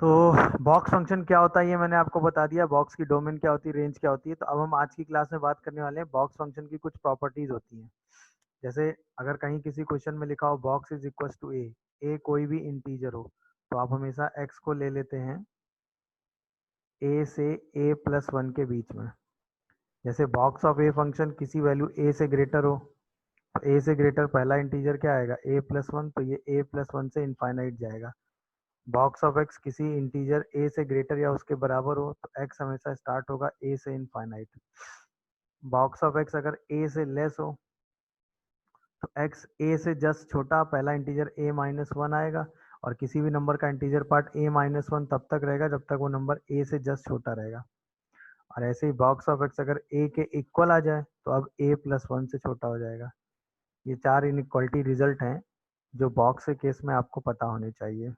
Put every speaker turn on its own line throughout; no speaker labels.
तो box function क्या होता है ये मैंने आपको बता दिया। बॉक्स की डोमेन क्या होती है, रेंज क्या होती है। तो अब हम आज की क्लास में बात करने वाले हैं बॉक्स फंक्शन की कुछ प्रॉपर्टीज होती हैं। जैसे अगर कहीं किसी क्वेश्चन में लिखा हो बॉक्स इज इक्वल टू ए कोई भी इंटीजर हो, तो आप हमेशा एक्स को ले लेते हैं ए से ए प्लस वन के बीच में। जैसे बॉक्स ऑफ ए फंक्शन किसी वैल्यू ए से ग्रेटर हो, तो ए से ग्रेटर पहला इंटीजर क्या आएगा, ए प्लस वन, तो ये ए प्लस वन से इनफाइनाइट जाएगा। बॉक्स ऑफ एक्स किसी इंटीजर ए से ग्रेटर या उसके बराबर हो, तो एक्स हमेशा स्टार्ट होगा ए से इनफाइनाइट। बॉक्स ऑफ एक्स अगर ए से लेस हो, तो एक्स ए से जस्ट छोटा पहला इंटीजर ए माइनस वन आएगा, और किसी भी नंबर का integer part A minus one तब तक रहेगा जब तक वो नंबर ए से जस्ट छोटा रहेगा। और ऐसे ही बॉक्स ऑफ एक्स अगर ए के इक्वल आ जाए, तो अब ए प्लस वन से छोटा हो जाएगा। ये चार इनइक्वालिटी रिजल्ट हैं जो बॉक्स के केस में आपको पता होने चाहिए।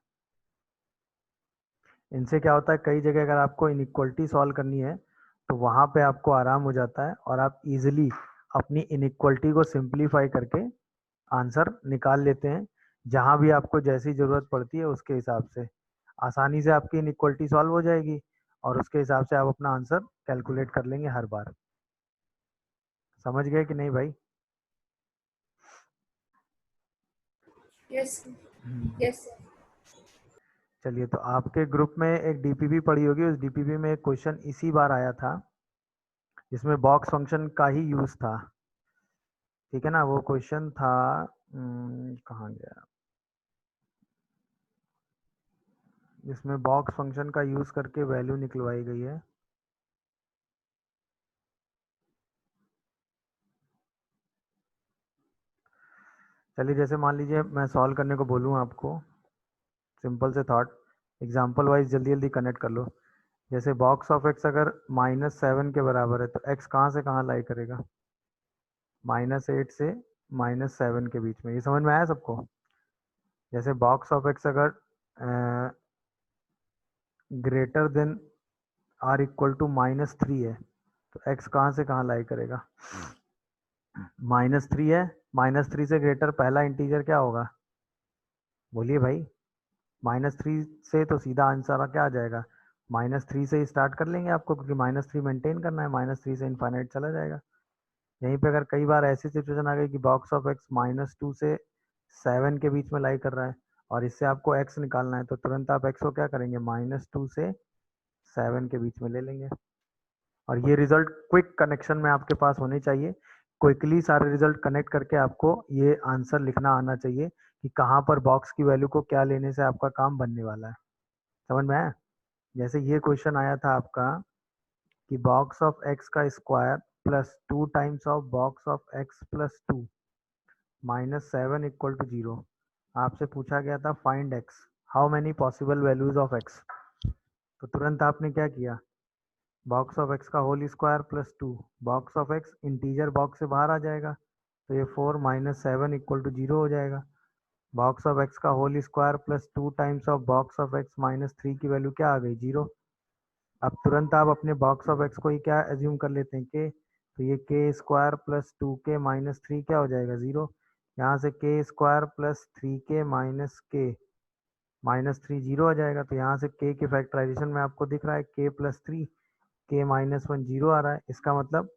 इनसे क्या होता है, कई जगह अगर आपको इनइक्वालिटी सॉल्व करनी है तो वहाँ पे आपको आराम हो जाता है और आप इजीली अपनी इनइक्वालिटी को सिंप्लीफाई करके आंसर निकाल लेते हैं। जहाँ भी आपको जैसी ज़रूरत पड़ती है उसके हिसाब से आसानी से आपकी इनइक्वालिटी सॉल्व हो जाएगी, और उसके हिसाब से आप अपना आंसर कैलकुलेट कर लेंगे हर बार। समझ गए कि नहीं भाई?
Yes yes.
चलिए, तो आपके ग्रुप में एक डीपीपी पड़ी होगी, उस डीपीपी में एक क्वेश्चन इसी बार आया था जिसमें बॉक्स फंक्शन का ही यूज था। ठीक है ना? वो क्वेश्चन था कहाँ गया, जिसमें बॉक्स फंक्शन का यूज करके वैल्यू निकलवाई गई है। चलिए, जैसे मान लीजिए मैं सॉल्व करने को बोलूँ आपको, सिंपल से थॉट एग्जांपल वाइज जल्दी जल्दी कनेक्ट कर लो। जैसे बॉक्स ऑफ एक्स अगर -7 के बराबर है, तो एक्स कहाँ से कहाँ लाई करेगा, -8 से -7 के बीच में। ये समझ में आया सबको? जैसे बॉक्स ऑफ एक्स अगर greater than or equal to -3 है, तो एक्स कहाँ से कहाँ लाई करेगा, -3 है, -3 से ग्रेटर पहला इंटीजर क्या होगा, बोलिए भाई। -3 से तो सीधा आंसर क्या आ जाएगा, -3 से ही स्टार्ट कर लेंगे आपको, क्योंकि -3 मेंटेन करना है, -3 से इनफाइनाइट चला जाएगा। यहीं पे अगर कई बार ऐसी सिचुएशन आ गई कि बॉक्स ऑफ एक्स -2 से 7 के बीच में लाई कर रहा है और इससे आपको एक्स निकालना है, तो तुरंत आप एक्स को क्या करेंगे, -2 से 7 के बीच में ले लेंगे। और ये रिजल्ट क्विक कनेक्शन में आपके पास होने चाहिए। क्विकली सारे रिजल्ट कनेक्ट करके आपको ये आंसर लिखना आना चाहिए कि कहाँ पर बॉक्स की वैल्यू को क्या लेने से आपका काम बनने वाला है। समझ में आया? जैसे ये क्वेश्चन आया था आपका कि बॉक्स ऑफ एक्स का square plus 2 times of box of x plus 2 -7 equal to 0। आपसे पूछा गया था find x, how many possible values of x. तो तुरंत आपने क्या किया, बॉक्स ऑफ एक्स का whole square plus 2, box of x integer box से बाहर आ जाएगा, तो ये 4 -7 इक्वल टू 0 हो जाएगा। बॉक्स ऑफ एक्स का whole square plus 2 times of box of x -3 की वैल्यू क्या आ गई, 0। अब तुरंत आप अपने बॉक्स ऑफ एक्स को ही क्या एज्यूम कर लेते हैं, के, तो ये के स्क्वायर प्लस 2k -3 क्या हो जाएगा, 0। यहाँ से के स्क्वायर प्लस 3k माइनस के -3 0 आ जाएगा। तो यहाँ से के के फैक्टराइजेशन में आपको दिख रहा है k प्लस 3, के -1 0 आ रहा है। इसका मतलब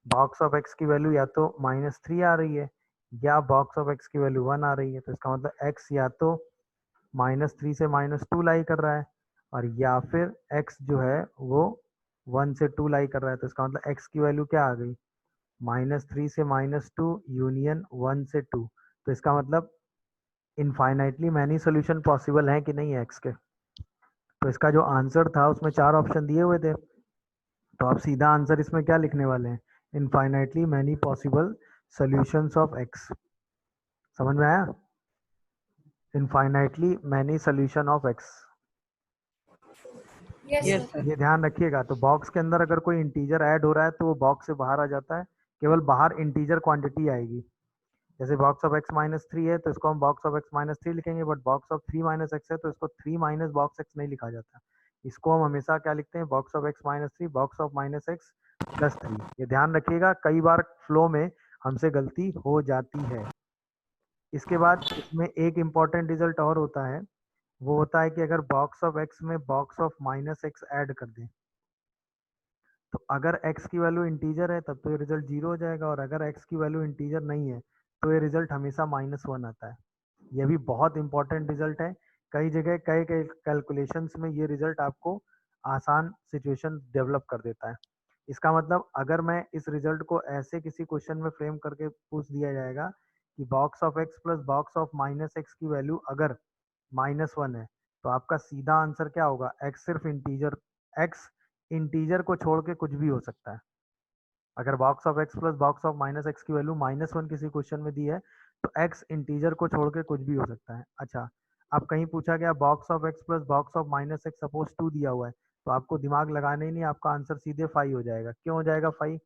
बॉक्स ऑफ एक्स की वैल्यू या तो -3 आ रही है या बॉक्स ऑफ एक्स की वैल्यू 1 आ रही है। तो इसका मतलब एक्स या तो -3 से -2 लाई कर रहा है, और या फिर x जो है वो 1 से 2 लाई कर रहा है। तो इसका मतलब x की वैल्यू क्या आ गई, -3 से -2 यूनियन 1 से 2। तो इसका मतलब इनफाइनाइटली मैनी सोल्यूशन पॉसिबल है कि नहीं है x के। तो इसका जो आंसर था उसमें 4 ऑप्शन दिए हुए थे, तो आप सीधा आंसर इसमें क्या लिखने वाले हैं, infinitely many possible solutions of x। समझ में आया? Infinitely many solution of x।
Yes
yes
sir.
Sir.
ये ध्यान रखिएगा। तो बॉक्स के अंदर अगर कोई इंटीजर ऐड हो रहा है तो वो बॉक्स से बाहर आ जाता है, केवल बाहर इंटीजर क्वांटिटी आएगी। जैसे बॉक्स ऑफ एक्स -3 है तो इसको हम बॉक्स ऑफ एक्स -3 लिखेंगे, बट बॉक्स ऑफ 3 x है तो इसको 3 माइनस बॉक्स एक्स नहीं लिखा जाता। इसको हम हमेशा क्या लिखते हैं, box of x -3 box of -x + 3। ये ध्यान रखिएगा, कई बार फ्लो में हमसे गलती हो जाती है। इसके बाद इसमें एक इम्पॉर्टेंट रिजल्ट और होता है, वो होता है कि अगर बॉक्स ऑफ एक्स में box of minus x add कर दें, तो अगर x की वैल्यू इंटीजर है तब तो ये रिजल्ट 0 हो जाएगा, और अगर x की वैल्यू इंटीजर नहीं है तो ये रिजल्ट हमेशा -1 आता है। ये भी बहुत इंपॉर्टेंट रिजल्ट है। कई जगह कई कई कैलकुलेशंस में ये रिजल्ट आपको आसान सिचुएशन डेवलप कर देता है। इसका मतलब अगर मैं इस रिजल्ट को ऐसे किसी क्वेश्चन में फ्रेम करके पूछ दिया जाएगा कि box of x plus box of minus x की वैल्यू अगर -1 है, तो आपका सीधा आंसर क्या होगा? एक्स सिर्फ इंटीजर, एक्स इंटीजर को छोड़ के कुछ भी हो सकता है। अगर box of x plus box of minus x की वैल्यू -1 किसी क्वेश्चन में दी है, तो एक्स इंटीजर को छोड़ के कुछ भी हो सकता है। अच्छा, अब कहीं पूछा गया box of x plus box of minus x suppose 2 दिया हुआ है, तो आपको दिमाग लगाना ही नहीं, आपका आंसर सीधे 5 हो जाएगा। क्यों हो जाएगा 5?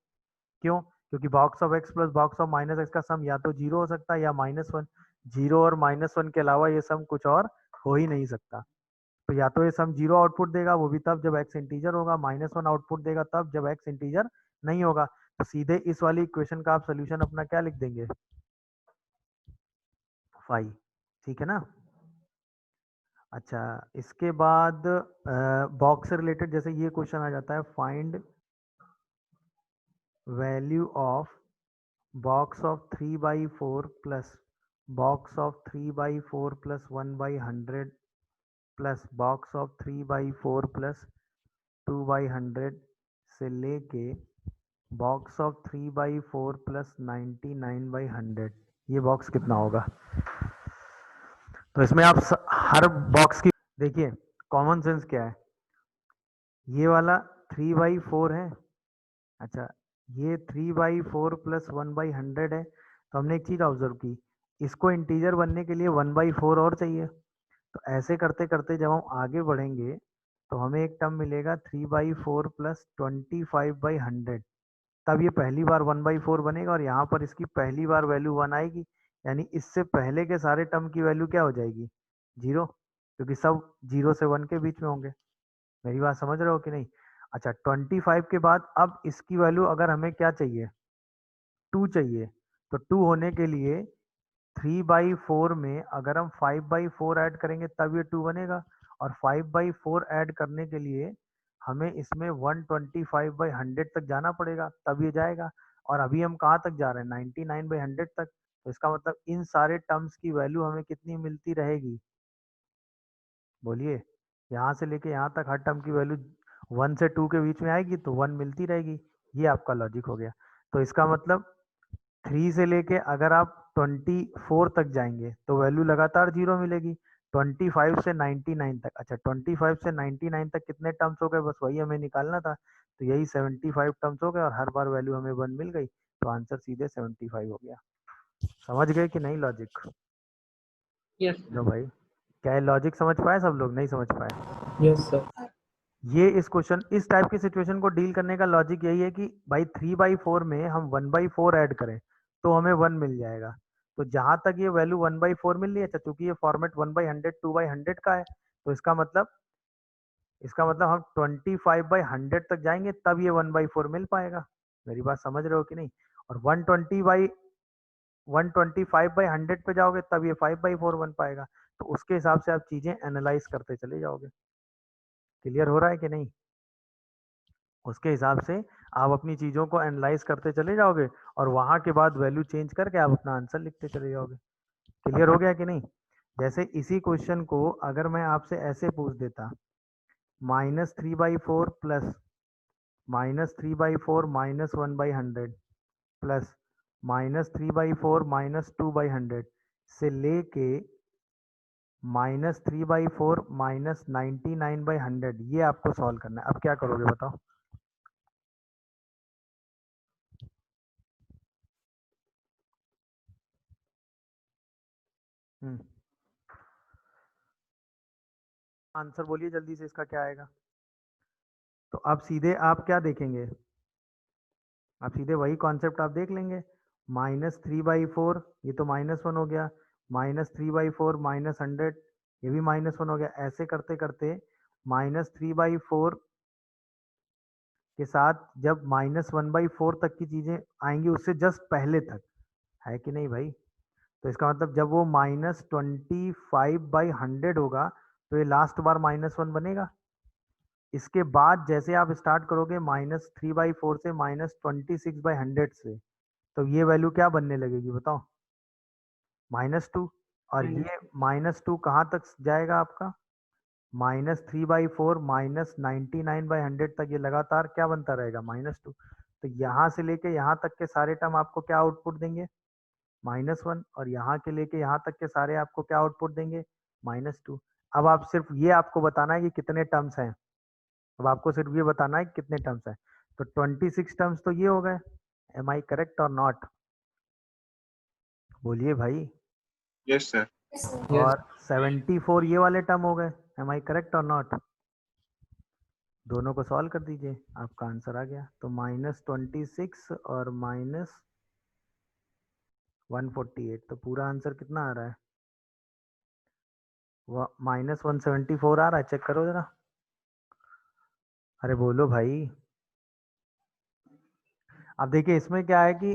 क्यों? क्योंकि box of x plus box of minus x का सम या तो 0 हो सकता है या -1। 0 और -1 के अलावा ये सम कुछ और हो ही नहीं सकता। तो या तो ये सम 0 आउटपुट देगा, वो भी तब जब एक्स इंटीजर होगा, -1 आउटपुट देगा तब जब एक्स इंटीजर नहीं होगा। तो सीधे इस वाली इक्वेशन का आप सोल्यूशन अपना क्या लिख देंगे? 5। ठीक है ना? अच्छा, इसके बाद बॉक्स से रिलेटेड जैसे ये क्वेश्चन आ जाता है, find value of box of 3/4 plus box of 3/4 plus 1/100 plus box of 3/4 plus 2/100 से लेके बॉक्स ऑफ 3/4 प्लस 99/100, ये बॉक्स कितना होगा? तो इसमें आप हर बॉक्स की देखिए, कॉमन सेंस क्या है, ये वाला 3/4 है। अच्छा, ये 3/4 प्लस 1/100 है, तो हमने एक चीज ऑब्जर्व की, इसको इंटीजर बनने के लिए 1/4 और चाहिए। तो ऐसे करते करते जब हम आगे बढ़ेंगे तो हमें एक टर्म मिलेगा 3/4 प्लस 25/100। तब ये पहली बार 1/4 बनेगा और यहाँ पर इसकी पहली बार वैल्यू 1 आएगी, यानी इससे पहले के सारे टर्म की वैल्यू क्या हो जाएगी? 0, क्योंकि सब 0 से 1 के बीच में होंगे। मेरी बात समझ रहे हो कि नहीं? अच्छा, 25 के बाद अब इसकी वैल्यू अगर हमें क्या चाहिए? 2 चाहिए। तो 2 होने के लिए 3/4 में अगर हम 5/4 ऐड करेंगे तब ये 2 बनेगा, और 5/4 ऐड करने के लिए हमें इसमें 125/100 तक जाना पड़ेगा, तब ये जाएगा। और अभी हम कहाँ तक जा रहे हैं? 99/100 तक। तो इसका मतलब इन सारे टर्म्स की वैल्यू हमें कितनी मिलती रहेगी? बोलिए। यहाँ से लेके यहाँ तक हर टर्म की वैल्यू 1 से 2 के बीच में आएगी, तो 1 मिलती रहेगी। ये आपका लॉजिक हो गया। तो इसका मतलब 3 से लेके अगर आप 24 तक जाएंगे तो वैल्यू लगातार 0 मिलेगी। 25 से 99 तक, अच्छा 25 से 99 तक कितने टर्म्स हो गए? बस वही हमें निकालना था। तो यही 75 टर्म्स हो गए और हर बार वैल्यू हमें 1 मिल गई, तो आंसर सीधे 75 हो गया। समझ गए कि नहीं लॉजिक?
यस
लो भाई, क्या लॉजिक समझ पाए सब लोग? नहीं समझ पाए?
Yes sir.
ये इस क्वेश्चन, इस टाइप की सिचुएशन को डील करने का लॉजिक यही है कि भाई 3/4 में हम 1/4 ऐड करें तो हमें 1 मिल जाएगा। तो जहां तक ये वैल्यू 1/4 मिल रही है, चूंकि ये फॉर्मेट 1/100 2/100 का है, तो इसका मतलब हम 25/100 तक जाएंगे तब ये 1/4 मिल पाएगा। मेरी बात समझ रहे हो कि नहीं? और 125/100 पे जाओगे तब ये 5/4 बन पाएगा। तो उसके हिसाब से आप चीजें एनालाइज करते चले जाओगे। क्लियर हो रहा है कि नहीं? उसके हिसाब से आप अपनी चीज़ों को एनालाइज करते चले जाओगे और वहां के बाद वैल्यू चेंज करके आप अपना आंसर लिखते चले जाओगे। क्लियर हो गया कि नहीं? जैसे इसी क्वेश्चन को अगर मैं आपसे ऐसे पूछ देता, -3/4 प्लस -3/4 -1/100 प्लस -3/4 -2/100 से लेके -3/4 -99/100, ये आपको सॉल्व करना है। अब क्या करोगे बताओ? आंसर बोलिए जल्दी से, इसका क्या आएगा? तो अब सीधे आप क्या देखेंगे? आप सीधे वही कॉन्सेप्ट आप देख लेंगे। -3/4, ये तो -1 हो गया, -3/4 -100, ये भी -1 हो गया। ऐसे करते करते -3/4 के साथ जब -1/4 तक की चीजें आएंगी उससे जस्ट पहले तक, है कि नहीं भाई? तो इसका मतलब जब वो -25/100 होगा तो ये लास्ट बार -1 बनेगा। इसके बाद जैसे आप स्टार्ट करोगे -3/4 से -26/100 से, तो ये वैल्यू क्या बनने लगेगी बताओ? -2। और ये -2 कहाँ तक जाएगा आपका? -3/4 -99/100 तक ये लगातार क्या बनता रहेगा? -2। तो यहाँ से लेके यहाँ तक के सारे टर्म आपको क्या आउटपुट देंगे? -1। और यहाँ के लेके यहाँ तक के सारे आपको क्या आउटपुट देंगे? -2। अब आप सिर्फ ये आपको बताना है कि कितने टर्म्स हैं। अब आपको सिर्फ ये बताना है कि कितने टर्म्स हैं। तो 26 टर्म्स तो ये हो गए। एम आई करेक्ट और नॉट? बोलिए भाई।
Yes sir.
और 74 ये वाले टर्म हो गए। एम आई करेक्ट और नॉट? दोनों को सॉल्व कर दीजिए, आपका आंसर आ गया। तो -26 और -148, तो पूरा आंसर कितना आ रहा है? -174 आ रहा है। चेक करो जरा। अरे बोलो भाई। अब देखिए इसमें क्या है कि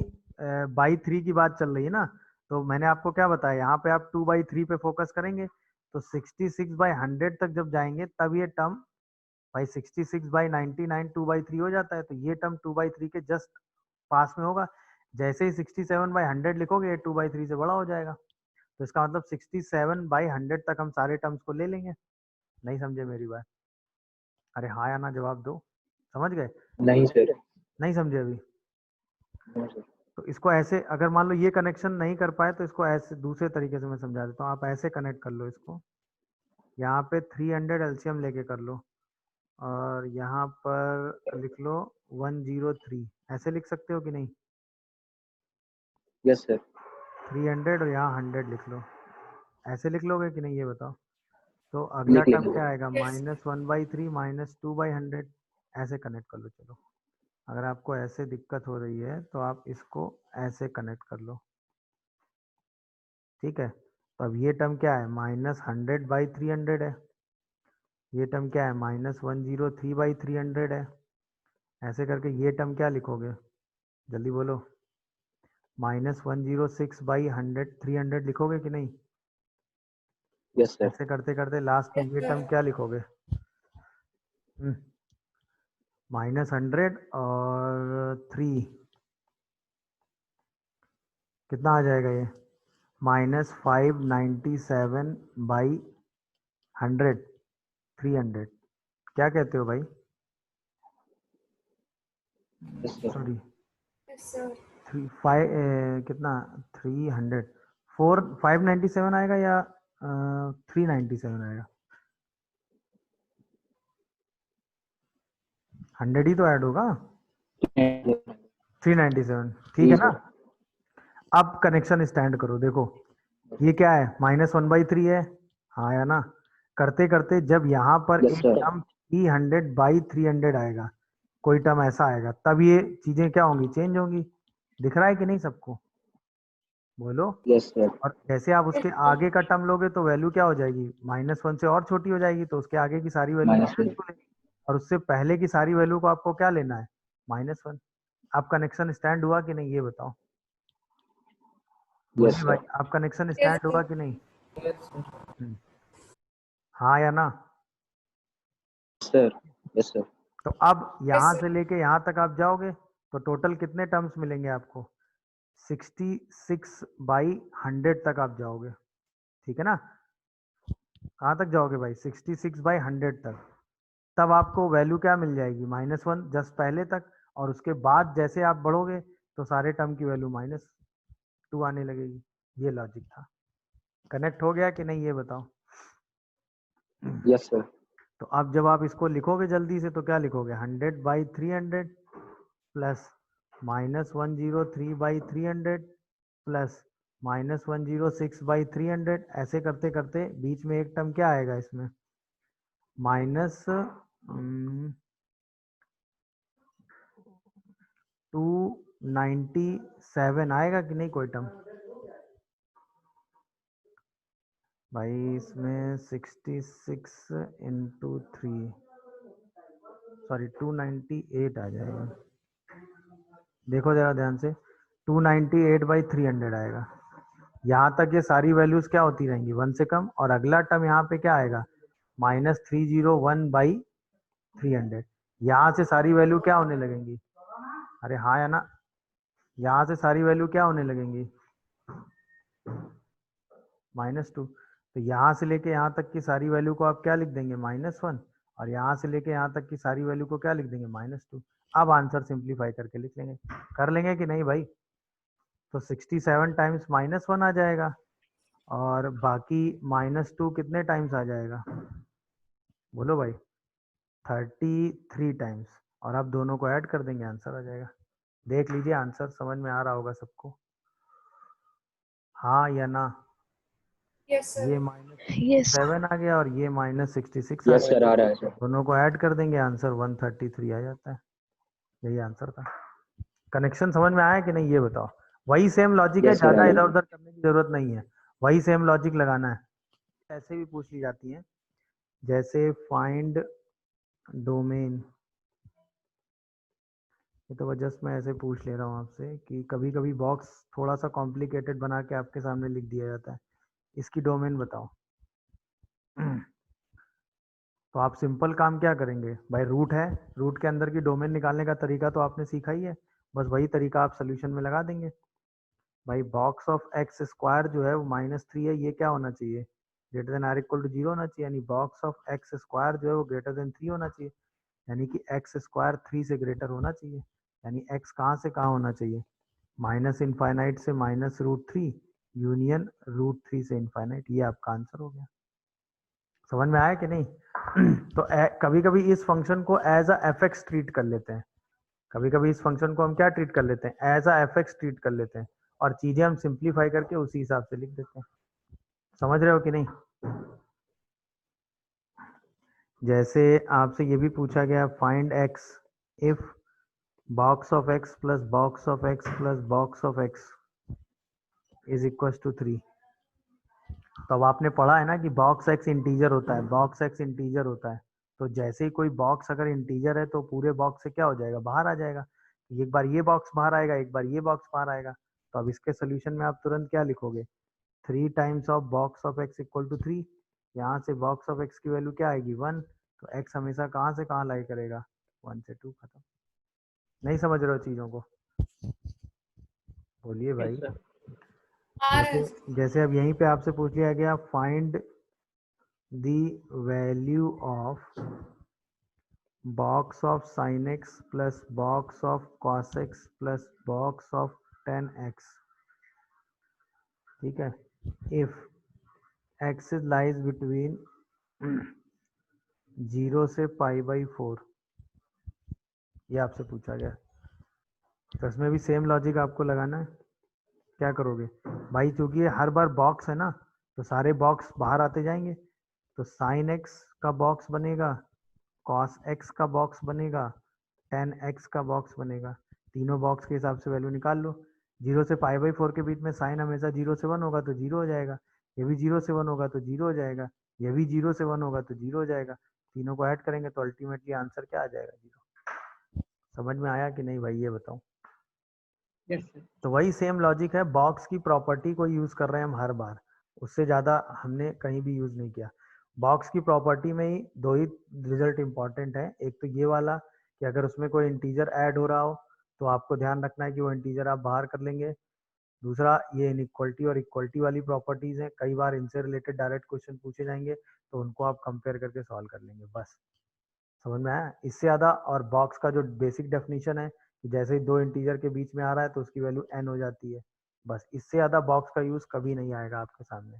बाई 3 की बात चल रही है ना, तो मैंने आपको क्या बताया, यहाँ पे आप 2/3 पे फोकस करेंगे, तो 66/100 तक जब जाएंगे तब ये टर्म, भाई 66/99 2/3 हो जाता है, तो ये टर्म 2/3 के जस्ट पास में होगा। जैसे ही 67/100 लिखोगे ये 2/3 से बड़ा हो जाएगा। तो इसका मतलब 67/100 तक हम सारे टर्म्स को ले लेंगे। नहीं समझे मेरी बात? अरे हाँ या ना जवाब दो। समझ गए?
नहीं सर।
नहीं समझे अभी?
नहीं सर।
तो इसको ऐसे, अगर मान लो ये कनेक्शन नहीं कर पाए तो इसको ऐसे दूसरे तरीके से मैं समझा देता हूँ। आप ऐसे कनेक्ट कर लो इसको, यहाँ पे 300 एलसीएम लेके कर लो, और यहाँ पर लिख लो 103। ऐसे लिख सकते हो कि नहीं?
Yes sir.
300 और यहाँ 100 लिख लो। ऐसे लिख लोगे कि नहीं ये बताओ? तो अगला
लिख
टर्म
लेंगे।
क्या आएगा? -1/3 -2/100। ऐसे कनेक्ट कर लो। चलो, अगर आपको ऐसे दिक्कत हो रही है तो आप इसको ऐसे कनेक्ट कर लो। ठीक है, तो अब ये टर्म क्या है? -100/300 है। ये टर्म क्या है? -103/300 है। ऐसे करके ये टर्म क्या लिखोगे? जल्दी बोलो। -106/100 लिखोगे कि नहीं?
Yes sir.
ऐसे करते करते लास्ट में ये टर्म क्या लिखोगे? -100 और 3 कितना आ जाएगा ये? -597/100 300। क्या कहते हो भाई?
Yes sir.
सॉरी, कितना? 300। 597 आएगा या 397 आएगा? 100 ही तो ऐड होगा। 397 ठीक है ना? अब कनेक्शन स्टैंड करो। देखो ये क्या है? -1/3 है, हाँ या ना? करते करते जब यहाँ पर
यस
एक
सर।
टर्म 300/300 आएगा, कोई टर्म ऐसा आएगा, तब ये चीजें क्या होंगी? चेंज होंगी। दिख रहा है कि नहीं सबको? बोलो।
Yes sir.
और जैसे आप उसके आगे का टर्म लोगे तो वैल्यू क्या हो जाएगी? -1 से और छोटी हो जाएगी, तो उसके आगे की सारी वैल्यू
-1।
और उससे पहले की सारी वैल्यू को आपको क्या लेना है? -1। अब कनेक्शन स्टैंड हुआ कि नहीं ये बताओ?
यस
बोलिए भाई,
सर।
आप कनेक्शन स्टैंड हुआ कि नहीं? हाँ या ना?
सर। Yes sir.
तो अब यहाँ से लेके यहाँ तक आप जाओगे तो टोटल कितने टर्म्स मिलेंगे आपको? 66/100 तक आप जाओगे। ठीक है ना? कहाँ तक जाओगे भाई? 66/100 तक। तब आपको वैल्यू क्या मिल जाएगी? -1 जस्ट पहले तक, और उसके बाद जैसे आप बढ़ोगे तो सारे टर्म की वैल्यू -2 आने लगेगी। ये लॉजिक था। कनेक्ट हो गया कि नहीं ये बताओ?
Yes sir.
तो अब जब आप इसको लिखोगे जल्दी से तो क्या लिखोगे? 100/300 प्लस -103/300 प्लस -106/300। ऐसे करते करते बीच में एक टर्म क्या आएगा इसमें? -297 आएगा कि नहीं कोई टर्म? भाई इसमें 66 इंटू 3, सॉरी 298 आ जाएगा। देखो जरा ध्यान से, 298/300 आएगा। यहाँ तक ये सारी वैल्यूज क्या होती रहेंगी? 1 से कम। और अगला टर्म यहाँ पे क्या आएगा? -301/300। यहाँ से सारी वैल्यू क्या होने लगेंगी? अरे हाँ या ना? यहाँ से सारी वैल्यू क्या होने लगेंगी? -2। तो यहाँ से लेके यहाँ तक की सारी वैल्यू को आप क्या लिख देंगे? -1। और यहाँ से लेके यहाँ तक की सारी वैल्यू को क्या लिख देंगे? -2। अब आंसर सिंप्लीफाई करके लिख लेंगे। कर लेंगे कि नहीं भाई? तो 67 टाइम्स -1 आ जाएगा और बाकी -2 कितने टाइम्स आ जाएगा? बोलो भाई। 33 टाइम्स। और आप दोनों को ऐड कर देंगे, आंसर आ जाएगा। देख लीजिए, आंसर समझ में आ रहा होगा सबको? हाँ या ना?
Yes sir.
ये -7 आ गया और ये -66 आ
यस सर,
गया।
आ रहा है सर।
दोनों को ऐड कर देंगे, आंसर 133 आ जाता है। यही आंसर था। कनेक्शन समझ में आया कि नहीं ये बताओ? वही सेम लॉजिक है,
यस सर, आ
ज्यादा
रहा
इधर
है।
उधर करने की जरूरत नहीं है। वही सेम लॉजिक लगाना है। ऐसे भी पूछ ली जाती है, जैसे फाइंड डोमेन। ये तो जस्ट मैं ऐसे पूछ ले रहा हूँ आपसे कि कभी कभी बॉक्स थोड़ा सा कॉम्प्लिकेटेड बना के आपके सामने लिख दिया जाता है, इसकी डोमेन बताओ। तो आप सिंपल काम क्या करेंगे भाई? रूट है, रूट के अंदर की डोमेन निकालने का तरीका तो आपने सीखा ही है, बस वही तरीका आप सोल्यूशन में लगा देंगे। भाई बॉक्स ऑफ एक्स स्क्वायर जो है वो -3 है, ये क्या होना चाहिए? Greater than or equal to 0 होना चाहिए। यानी बॉक्स ऑफ एक्स स्क्वायर जो है वो ग्रेटर देन 3 होना चाहिए। यानी कि एक्स स्क्वायर 3 से ग्रेटर होना चाहिए। यानी एक्स कहाँ से कहाँ होना चाहिए? -इनफाइनाइट से -√3 यूनियन √3 से इनफाइनाइट। ये आपका आंसर हो गया। समझ में आया कि नहीं? तो कभी कभी इस फंक्शन को as a f x treat कर लेते हैं। कभी कभी इस फंक्शन को हम क्या ट्रीट कर लेते हैं? As a f x treat कर लेते हैं और चीजें हम सिंप्लीफाई करके उसी हिसाब से लिख देते हैं। समझ रहे हो कि नहीं? जैसे आपसे ये भी पूछा गया, find x if box of x plus box of x plus box of x is equal to 3। तो अब आपने पढ़ा है ना कि बॉक्स एक्स इंटीजर होता है, बॉक्स एक्स इंटीजर होता है। तो जैसे ही कोई बॉक्स अगर इंटीजर है तो पूरे बॉक्स से क्या हो जाएगा? बाहर आ जाएगा। एक बार ये बॉक्स बाहर आएगा, एक बार ये बॉक्स बाहर आएगा। तो अब इसके सोल्यूशन में आप तुरंत क्या लिखोगे? 3 times of box of x equal to 3। यहाँ से बॉक्स ऑफ एक्स की वैल्यू क्या आएगी? 1। तो एक्स हमेशा कहाँ से कहाँ लाई करेगा? 1 से 2। खत्म। नहीं समझ रहे हो चीजों को? बोलिए
यस
भाई।
सर।
आ रहा है
जैसे जैसे अब यहीं पे आपसे पूछ लिया गया, find the value of box of sin x plus box of cos x plus box of tan x। ठीक है? if x lies between 0 से π/4। ये आपसे पूछा गया। तो इसमें भी सेम लॉजिक आपको लगाना है। क्या करोगे भाई? चूंकि ये हर बार बॉक्स है ना, तो सारे बॉक्स बाहर आते जाएंगे। तो साइन एक्स का बॉक्स बनेगा, कॉस एक्स का बॉक्स बनेगा, tan x का बॉक्स बनेगा। तीनों बॉक्स के हिसाब से वैल्यू निकाल लो। 0 से π/4 के बीच में साइन हमेशा 0 से 1 होगा तो 0 हो जाएगा। ये भी 0 से 1 होगा तो 0 हो जाएगा। ये भी 0 से 1 होगा तो 0 हो जाएगा। तीनों को ऐड करेंगे तो अल्टीमेटली आंसर क्या आ जाएगा? 0। समझ में आया कि नहीं भाई? ये बताओ।
Yes sir.
तो वही सेम लॉजिक है, बॉक्स की प्रॉपर्टी को यूज कर रहे हैं हम हर बार, उससे ज्यादा हमने कहीं भी यूज नहीं किया। बॉक्स की प्रॉपर्टी में ही दो ही रिजल्ट इंपॉर्टेंट है। एक तो ये वाला कि अगर उसमें कोई इंटीजर ऐड हो रहा हो तो आपको ध्यान रखना है कि वो इंटीजर आप बाहर कर लेंगे। दूसरा, ये इनइक्वलिटी और इक्वलिटी वाली प्रॉपर्टीज है, कई बार इनसे रिलेटेड डायरेक्ट क्वेश्चन पूछे जाएंगे तो उनको आप कंपेयर करके सॉल्व कर लेंगे। बस समझ में आया? इससे ज्यादा, और बॉक्स का जो बेसिक डेफिनेशन है कि जैसे ही दो इंटीजर के बीच में आ रहा है तो उसकी वैल्यू n हो जाती है। बस इससे ज्यादा बॉक्स का यूज कभी नहीं आएगा आपके सामने।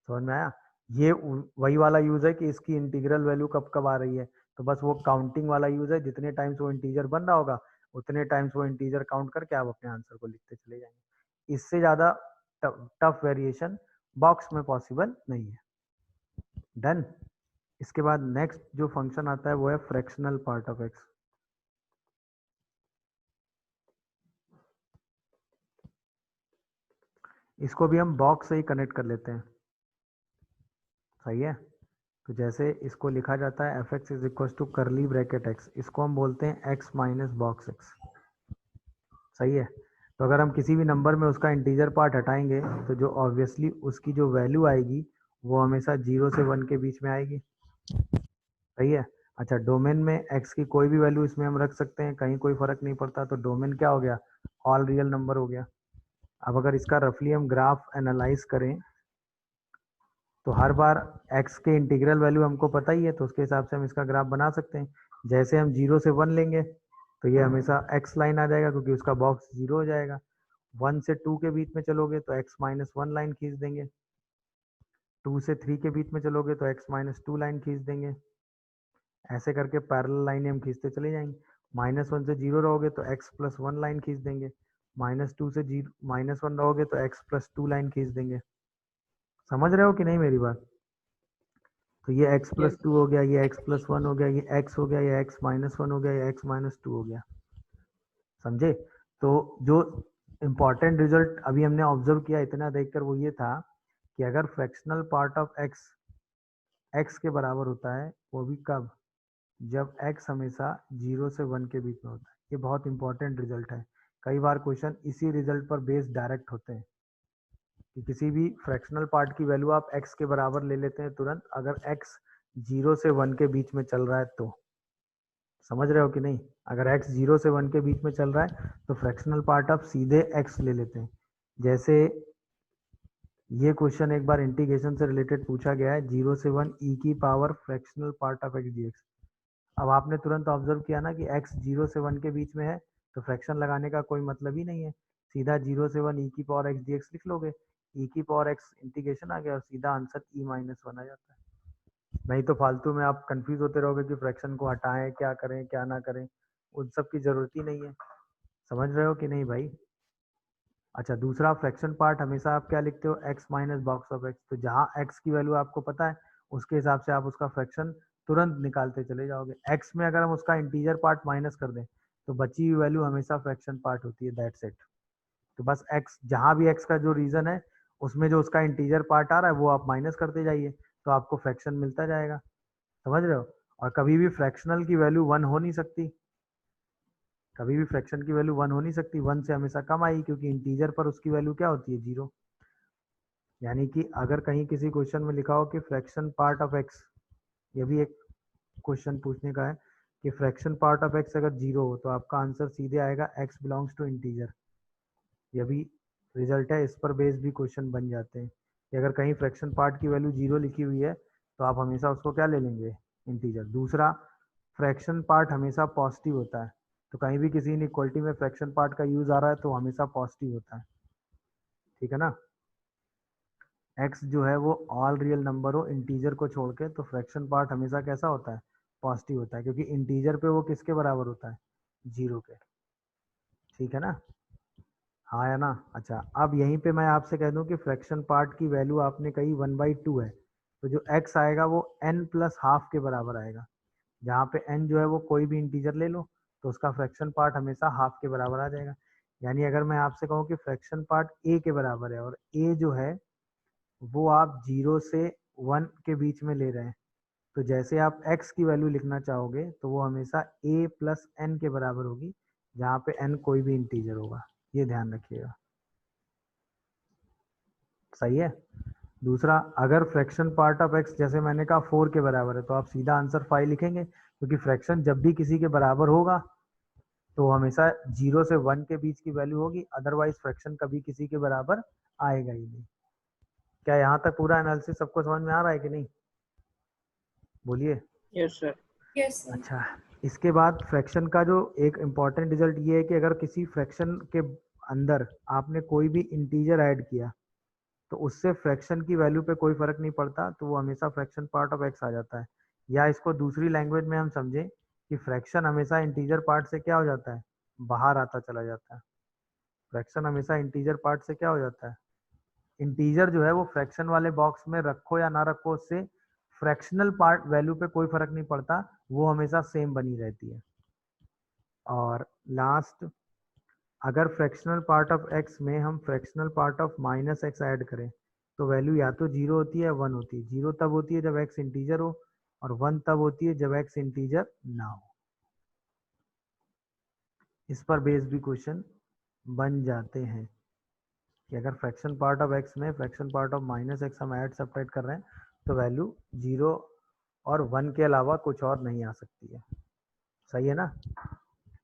समझ में आया? ये वही वाला यूज है कि इसकी इंटीग्रल वैल्यू कब कब आ रही है, तो बस वो काउंटिंग वाला यूज है। जितने टाइम्स वो इंटीजर बन रहा होगा उतने टाइम्स वो इंटीजर काउंट करके आप अपने आंसर को लिखते चले जाएंगे। इससे ज्यादा टफ वेरिएशन बॉक्स में पॉसिबल नहीं है। डन। इसके बाद नेक्स्ट जो फंक्शन आता है वो है फ्रैक्शनल पार्ट ऑफ एक्स। इसको भी हम बॉक्स से ही कनेक्ट कर लेते हैं। सही है? तो जैसे इसको लिखा जाता है f x is equal to curly bracket x, इसको हम बोलते हैं एक्स माइनस बॉक्स एक्स। सही है? तो अगर हम किसी भी नंबर में उसका इंटीजर पार्ट हटाएंगे तो जो ऑब्वियसली उसकी जो वैल्यू आएगी वो हमेशा 0 से 1 के बीच में आएगी। सही है। अच्छा, डोमेन में x की कोई भी वैल्यू इसमें हम रख सकते हैं, कहीं कोई फर्क नहीं पड़ता, तो डोमेन क्या हो गया, ऑल रियल नंबर हो गया। अब अगर इसका रफली हम ग्राफ एनालाइज करें तो हर बार x के इंटीग्रल वैल्यू हमको पता ही है, तो उसके हिसाब से हम इसका ग्राफ बना सकते हैं। जैसे हम 0 से 1 लेंगे तो ये हमेशा x लाइन आ जाएगा, क्योंकि उसका बॉक्स 0 हो जाएगा। 1 से 2 के बीच में चलोगे तो x-1 लाइन खींच देंगे। 2 से 3 के बीच में चलोगे तो x-2 लाइन खींच देंगे। ऐसे करके पैरेलल लाइनें हम खींचते चले जाएंगे। -1 से 0 रहोगे तो x+1 लाइन खींच देंगे। -2 से -1 रहोगे तो x+2 लाइन खींच देंगे। समझ रहे हो कि नहीं मेरी बात? तो ये
Yes.
x+2 हो गया, ये x+1 हो गया, ये x हो गया, ये x-1 हो गया, ये x-2 हो गया। समझे? तो जो इम्पोर्टेंट रिजल्ट अभी हमने ऑब्जर्व किया इतना देखकर वो ये था कि अगर फ्रैक्शनल पार्ट ऑफ x के बराबर होता है, वो भी कब, जब x हमेशा 0 से 1 के बीच में होता है। ये बहुत इंपॉर्टेंट रिजल्ट है। कई बार क्वेश्चन इसी रिजल्ट पर बेस्ड डायरेक्ट होते हैं कि किसी भी फ्रैक्शनल पार्ट की वैल्यू आप x के बराबर ले लेते हैं तुरंत, अगर x 0 से 1 के बीच में चल रहा है तो। समझ रहे हो कि नहीं? अगर x 0 से 1 के बीच में चल रहा है तो फ्रैक्शनल पार्ट आप सीधे x ले लेते हैं। जैसे ये क्वेश्चन एक बार इंटीग्रेशन से रिलेटेड पूछा गया है, 0 से 1 e की power fractional part of x dx। अब आपने तुरंत ऑब्जर्व किया ना कि x 0 से 1 के बीच में है, तो फ्रैक्शन लगाने का कोई मतलब ही नहीं है। सीधा 0 से 1 e की पावर x dx लिख लोगे, e की पावर x इंटीग्रेशन आ गया और सीधा आंसर e-1 आ जाता है। नहीं तो फालतू में आप कंफ्यूज होते रहोगे कि फ्रैक्शन को हटाएं, क्या करें क्या ना करें, उन सब की जरूरत ही नहीं है। समझ रहे हो कि नहीं भाई? अच्छा, दूसरा फ्रैक्शन पार्ट हमेशा आप क्या लिखते हो, x minus box of x। तो जहाँ x की वैल्यू आपको पता है उसके हिसाब से आप उसका फ्रैक्शन तुरंत निकालते चले जाओगे। x में अगर हम उसका इंटीजर पार्ट माइनस कर दें तो बची हुई वैल्यू हमेशा फ्रैक्शन पार्ट होती है, दैट्स इट। तो बस x, जहाँ भी x का जो रीजन है उसमें जो उसका इंटीजर पार्ट आ रहा है वो आप माइनस करते जाइए, तो आपको फ्रैक्शन मिलता जाएगा। समझ रहे हो? और कभी भी फ्रैक्शनल की वैल्यू 1 हो नहीं सकती, कभी भी फ्रैक्शन की वैल्यू 1 हो नहीं सकती, 1 से हमेशा कम आई, क्योंकि इंटीजर पर उसकी वैल्यू क्या होती है, 0। यानी कि अगर कहीं किसी क्वेश्चन में लिखा हो कि फ्रैक्शन पार्ट ऑफ x, ये भी एक क्वेश्चन पूछने का है कि फ्रैक्शन पार्ट ऑफ x अगर 0 हो तो आपका आंसर सीधे आएगा x बिलोंग्स टू इंटीजर। ये भी रिजल्ट है, इस पर बेस भी क्वेश्चन बन जाते हैं कि अगर कहीं फ्रैक्शन पार्ट की वैल्यू 0 लिखी हुई है तो आप हमेशा उसको क्या ले लेंगे, इंटीजर। दूसरा, फ्रैक्शन पार्ट हमेशा पॉजिटिव होता है, तो कहीं भी किसी इनइक्वालिटी में फ्रैक्शन पार्ट का यूज आ रहा है तो हमेशा पॉजिटिव होता है। ठीक है ना? x जो है वो ऑल रियल नंबर हो इंटीजर को छोड़ के, तो फ्रैक्शन पार्ट हमेशा कैसा होता है, पॉजिटिव होता है, क्योंकि इंटीजर पे वो किसके बराबर होता है, 0 के। ठीक है ना? हाँ या ना? अच्छा, अब यहीं पे मैं आपसे कह दूं कि फ्रैक्शन पार्ट की वैल्यू आपने कही 1/2 है, तो जो x आएगा वो n प्लस हाफ के बराबर आएगा। जहाँ पे n जो है वो कोई भी इंटीजर ले लो तो उसका फ्रैक्शन पार्ट हमेशा हाफ के बराबर आ जाएगा। यानी अगर मैं आपसे कहूँ कि फ्रैक्शन पार्ट a के बराबर है और a जो है वो आप 0 से 1 के बीच में ले रहे हैं, तो जैसे आप x की वैल्यू लिखना चाहोगे तो वो हमेशा a प्लस n के बराबर होगी, जहाँ पे n कोई भी इंटीजर होगा। ये ध्यान रखिएगा। सही है? दूसरा, अगर फ्रैक्शन पार्ट ऑफ x जैसे मैंने कहा 4 के बराबर है तो आप सीधा आंसर 5 लिखेंगे, क्योंकि फ्रैक्शन जब भी किसी के बराबर होगा तो हमेशा 0 से 1 के बीच की वैल्यू होगी, अदरवाइज फ्रैक्शन कभी किसी के बराबर आएगा ही नहीं। क्या यहाँ तक पूरा एनालिसिस सबको समझ में आ रहा है कि नहीं? बोलिए।
Yes, sir.
Yes, sir.
अच्छा, इसके बाद फ्रैक्शन का जो एक इम्पॉर्टेंट रिजल्ट ये है कि अगर किसी फ्रैक्शन के अंदर आपने कोई भी इंटीजर ऐड किया तो उससे फ्रैक्शन की वैल्यू पे कोई फर्क नहीं पड़ता, तो वो हमेशा फ्रैक्शन पार्ट ऑफ एक्स आ जाता है। या इसको दूसरी लैंग्वेज में हम समझें कि फ्रैक्शन हमेशा इंटीजर पार्ट से क्या हो जाता है, बाहर आता चला जाता है। फ्रैक्शन हमेशा इंटीजर पार्ट से क्या हो जाता है, इंटीजर जो है वो फ्रैक्शन वाले बॉक्स में रखो या ना रखो, उससे फ्रैक्शनल पार्ट वैल्यू पे कोई फर्क नहीं पड़ता, वो हमेशा सेम बनी रहती है। और लास्ट, अगर फ्रैक्शनल पार्ट ऑफ x में हम fractional part of minus x add करें तो वैल्यू या तो 0 होती है 1 होती है। 0 तब होती है जब x इंटीजर हो और 1 तब होती है जब x इंटीजर ना हो। इस पर बेस्ड भी क्वेश्चन बन जाते हैं कि अगर फ्रैक्शन पार्ट ऑफ x में fraction part of minus x हम ऐड सब्ट्रैक्ट कर रहे हैं तो वैल्यू 0 और 1 के अलावा कुछ और नहीं आ सकती है। सही है ना?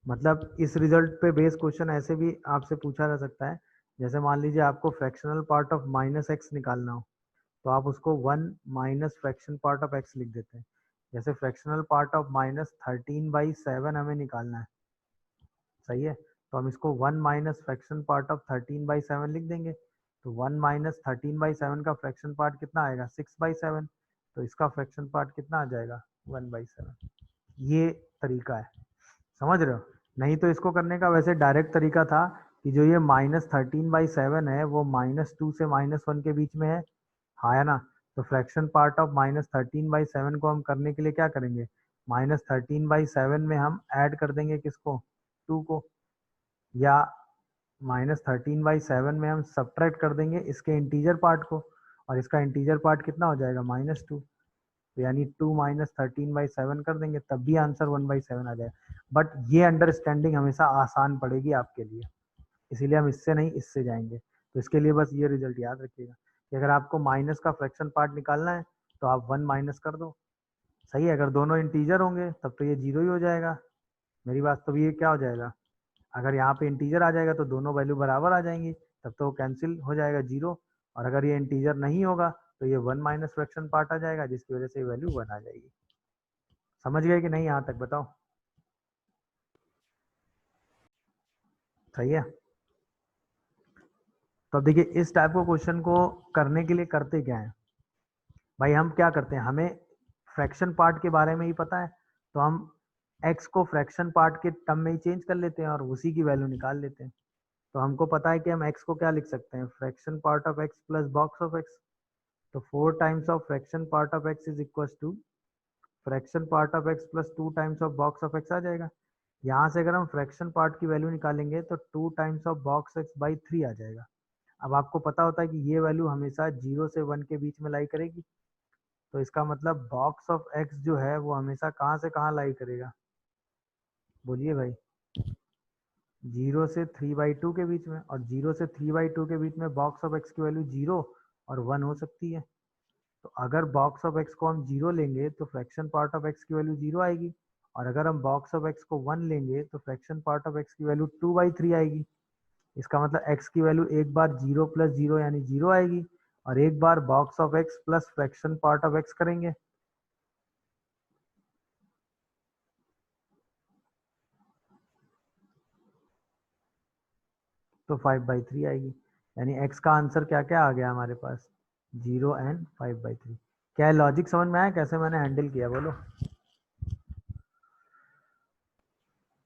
मतलब इस रिजल्ट पे बेस क्वेश्चन ऐसे भी आपसे पूछा जा सकता है, जैसे मान लीजिए आपको फ्रैक्शनल पार्ट ऑफ -x निकालना हो, तो आप उसको 1 minus fraction part of x लिख देते हैं। जैसे फ्रैक्शनल पार्ट ऑफ -13/7 हमें निकालना है, सही है, तो हम इसको 1 माइनस फ्रैक्शन पार्ट ऑफ 13/7 लिख देंगे। तो 1 माइनस 13/7 का फ्रैक्शन पार्ट कितना आएगा? 6/7। तो इसका फ्रैक्शन पार्ट कितना आ जाएगा? 1/7। ये तरीका है, समझ रहे हो? नहीं तो इसको करने का वैसे डायरेक्ट तरीका था कि जो ये -13/7 है वो -2 से -1 के बीच में है, हाँ या ना? तो फ्रैक्शन पार्ट ऑफ -13/7 को हम करने के लिए क्या करेंगे? -13/7 में हम ऐड कर देंगे किसको? 2 को, या -13/7 में हम सब्ट्रैक्ट कर देंगे इसके इंटीजर पार्ट को, और इसका इंटीजर पार्ट कितना हो जाएगा? -2। तो यानी 2 माइनस 13/7 कर देंगे, तब भी आंसर 1/7 आ जाएगा। बट ये अंडरस्टैंडिंग हमेशा आसान पड़ेगी आपके लिए, इसीलिए हम इससे नहीं इससे जाएंगे। तो इसके लिए बस ये रिजल्ट याद रखिएगा कि अगर आपको माइनस का फ्रैक्शन पार्ट निकालना है तो आप 1 माइनस कर दो, सही है। अगर दोनों इंटीजर होंगे तब तो ये 0 ही हो जाएगा, मेरी बात। तो ये क्या हो जाएगा? अगर यहाँ पे इंटीजर आ जाएगा तो दोनों वैल्यू बराबर आ जाएंगी, तब तो वो कैंसिल हो जाएगा 0। और अगर ये इंटीजर नहीं होगा तो ये 1 माइनस फ्रैक्शन पार्ट आ जाएगा, जिसकी वजह से वैल्यू 1 आ जाएगी। समझ गए कि नहीं यहाँ तक? बताओ, सही है? तो अब देखिए, इस टाइप को क्वेश्चन को करने के लिए करते क्या है भाई? हम क्या करते हैं, हमें फ्रैक्शन पार्ट के बारे में ही पता है, तो हम x को फ्रैक्शन पार्ट के टर्म में ही चेंज कर लेते हैं और उसी की वैल्यू निकाल लेते हैं। तो हमको पता है कि हम x को क्या लिख सकते हैं? Fraction part of x plus box of x। तो 4 times of fraction part of x is equal to fraction part of x plus 2 times of box of x आ जाएगा। यहाँ से अगर हम फ्रैक्शन पार्ट की वैल्यू निकालेंगे तो 2 टाइम्स ऑफ बॉक्स x/3 आ जाएगा। अब आपको पता होता है कि ये वैल्यू हमेशा 0 से 1 के बीच में लाई करेगी, तो इसका मतलब बॉक्स ऑफ x जो है वो हमेशा कहाँ से कहाँ लाई करेगा? बोलिए भाई। 0 से 3/2 के बीच में, और 0 से 3/2 के बीच में बॉक्स ऑफ x की वैल्यू 0 और 1 हो सकती है। तो अगर बॉक्स ऑफ x को हम 0 लेंगे तो फ्रैक्शन पार्ट ऑफ x की वैल्यू 0 आएगी, और अगर हम बॉक्स ऑफ x को 1 लेंगे तो फ्रैक्शन पार्ट ऑफ x की वैल्यू 2/3 आएगी। इसका मतलब x की वैल्यू एक बार 0 प्लस 0 यानी 0 आएगी, और एक बार box of x plus fraction part of x करेंगे तो 5/3 आएगी। यानी x का आंसर क्या क्या आ गया हमारे पास? 0 एंड 5/3। क्या लॉजिक समझ में आया कैसे मैंने हैंडल किया? बोलो।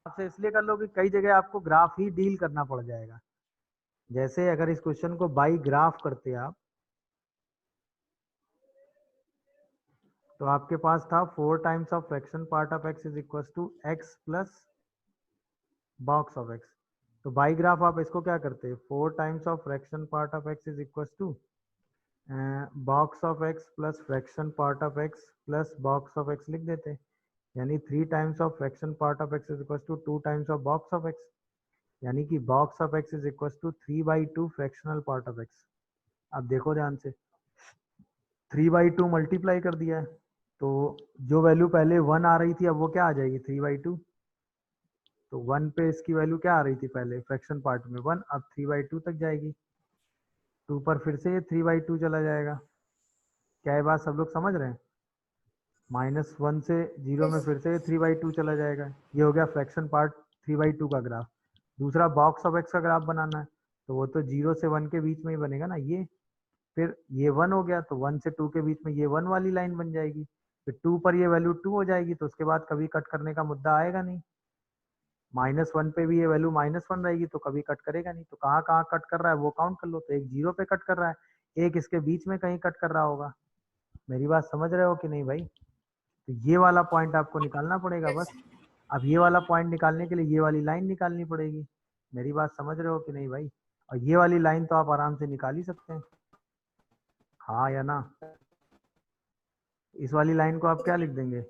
आपसे इसलिए कर लो कि कई जगह आपको ग्राफ ही डील करना पड़ जाएगा। जैसे अगर इस क्वेश्चन को बाई ग्राफ करते आप, तो आपके पास था 4 times of fraction part of x is equal to x plus box of x। तो बाई ग्राफ आप इसको क्या करते हैं? 4 times of fraction part of x is equal to box of x plus fraction part of x plus box of x लिख देते हैं। यानी 3 times of fraction part of x is equal to 2 times of box of x। यानी कि box of x is equal to 3/2 fractional part of x। अब देखो ध्यान से, 3/2 मल्टीप्लाई कर दिया है, तो जो वैल्यू पहले 1 आ रही थी अब वो क्या आ जाएगी? 3/2। तो 1 पे इसकी वैल्यू क्या आ रही थी पहले फ्रैक्शन पार्ट में? 1, अब 3/2 तक जाएगी। 2 पर फिर से ये 3/2 चला जाएगा। क्या ये बात सब लोग समझ रहे हैं? -1 से 0 में
Yes.
फिर से 3/2 चला जाएगा। ये हो गया फ्रैक्शन पार्ट 3/2 का ग्राफ। दूसरा बॉक्स ऑफ x का ग्राफ बनाना है, तो वो तो 0 से 1 के बीच में ही बनेगा ना। ये फिर ये 1 हो गया, तो 1 से 2 के बीच में ये 1 वाली लाइन बन जाएगी। फिर 2 पर ये वैल्यू 2 हो जाएगी, तो उसके बाद कभी कट करने का मुद्दा आएगा नहीं। -1 पे भी ये वैल्यू -1 रहेगी, तो कभी कट करेगा नहीं। तो कहाँ कहाँ कट कर रहा है वो काउंट कर लो। तो एक 0 पे कट कर रहा है, एक इसके बीच में कहीं कट कर रहा होगा। मेरी बात समझ रहे हो कि नहीं भाई? तो ये वाला पॉइंट आपको निकालना पड़ेगा
Yes.
बस। अब ये वाला पॉइंट निकालने के लिए ये वाली लाइन निकालनी पड़ेगी। मेरी बात समझ रहे हो कि नहीं भाई? और ये वाली लाइन तो आप आराम से निकाल ही सकते हैं, हाँ या ना? इस वाली लाइन को आप क्या लिख देंगे?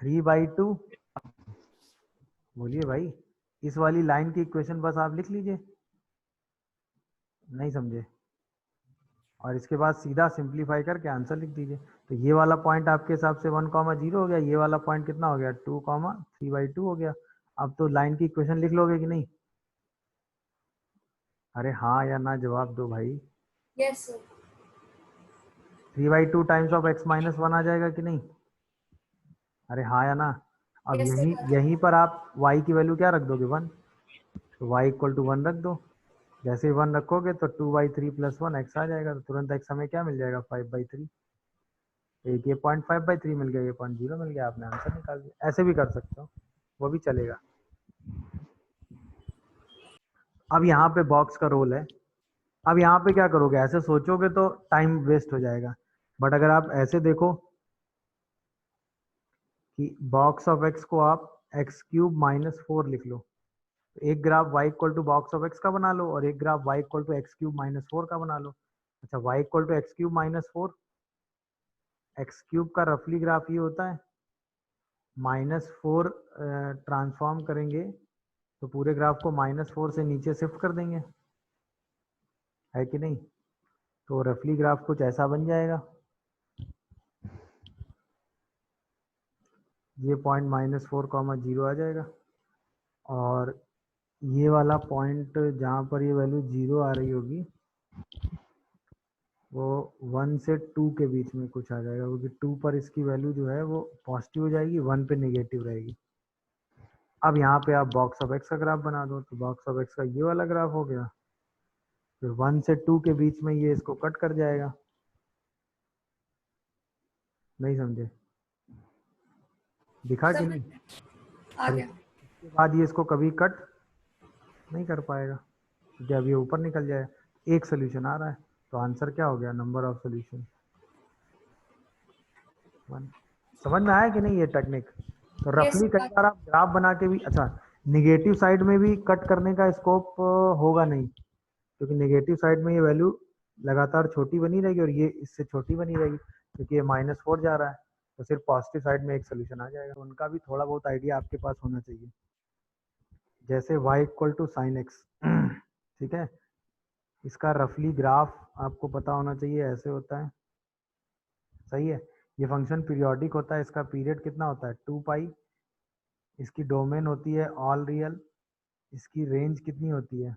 3/2। बोलिए भाई, इस वाली लाइन की इक्वेशन बस आप लिख लीजिए। नहीं समझे? और इसके बाद सीधा सिंप्लीफाई करके आंसर लिख दीजिए। तो ये वाला पॉइंट आपके हिसाब से 1,0 हो गया, ये वाला पॉइंट कितना हो गया 2,3/2 हो गया। अब तो लाइन की इक्वेशन लिख लोगे कि नहीं? अरे हाँ या ना जवाब दो भाई।
Yes, sir.
3/2 times of x minus 1 आ जाएगा कि नहीं? अरे हाँ या ना? अब
Yes, sir.
यहीं पर आप y की वैल्यू क्या रख दोगे 1, तो y इक्वल टू 1 रख दो। जैसे ही 1 रखोगे तो 2/3 प्लस 1 x आ जाएगा, तो तुरंत x हमें क्या मिल जाएगा 5/3। एक ये पॉइंट 5/3 मिल गया, ये पॉइंट 0 मिल गया, आपने आंसर निकाल दिया। ऐसे भी कर सकते हो, वो भी चलेगा। अब यहाँ पे बॉक्स का रोल है। अब यहाँ पे क्या करोगे, ऐसे सोचोगे तो टाइम वेस्ट हो जाएगा, बट अगर आप ऐसे देखो कि बॉक्स ऑफ एक्स को आप x³ - 4 लिख लो, एक graph y equal to box of x का बना लो और एक graph y equal to x³ - 4 का बना लो। अच्छा, y equal to x³ - 4, x³ का रफली ग्राफ ये होता है, -4 ट्रांसफॉर्म करेंगे तो पूरे ग्राफ को -4 से नीचे शिफ्ट कर देंगे, है कि नहीं? तो रफली ग्राफ कुछ ऐसा बन जाएगा। ये पॉइंट -4, 0 आ जाएगा, और ये वाला पॉइंट जहाँ पर ये वैल्यू 0 आ रही होगी वो 1 से 2 के बीच में कुछ आ जाएगा, क्योंकि 2 पर इसकी वैल्यू जो है वो पॉजिटिव हो जाएगी, 1 पे नेगेटिव रहेगी। अब यहाँ पे आप बॉक्स ऑफ एक्स का ग्राफ बना दो, तो बॉक्स ऑफ एक्स का ये वाला ग्राफ हो गया, फिर 1 से 2 के बीच में ये इसको कट कर जाएगा। नहीं समझे? दिखा कि नहीं?
आ
और
गया।
इसके बाद ये इसको कभी कट नहीं कर पाएगा, क्योंकि अब ये ऊपर निकल जाए। एक सोल्यूशन आ रहा है, तो आंसर क्या हो गया, नंबर ऑफ सोल्यूशन 1। समझ में आया कि नहीं ये टेक्निक? तो
Yes,
रफली
sir.
कई बार आप ग्राफ बना के भी, अच्छा निगेटिव साइड में भी कट करने का स्कोप होगा नहीं, क्योंकि नेगेटिव साइड में ये वैल्यू लगातार छोटी बनी रहेगी और ये इससे छोटी बनी रहेगी, क्योंकि ये -4 जा रहा है, तो सिर्फ पॉजिटिव साइड में एक सोल्यूशन आ जाएगा। तो उनका भी थोड़ा बहुत आइडिया आपके पास होना चाहिए। जैसे y equal to sine x, ठीक है, इसका रफली ग्राफ आपको पता होना चाहिए, ऐसे होता है, सही है। ये फंक्शन पीरियोडिक होता है, इसका पीरियड कितना होता है 2π, इसकी डोमेन होती है ऑल रियल, इसकी रेंज कितनी होती है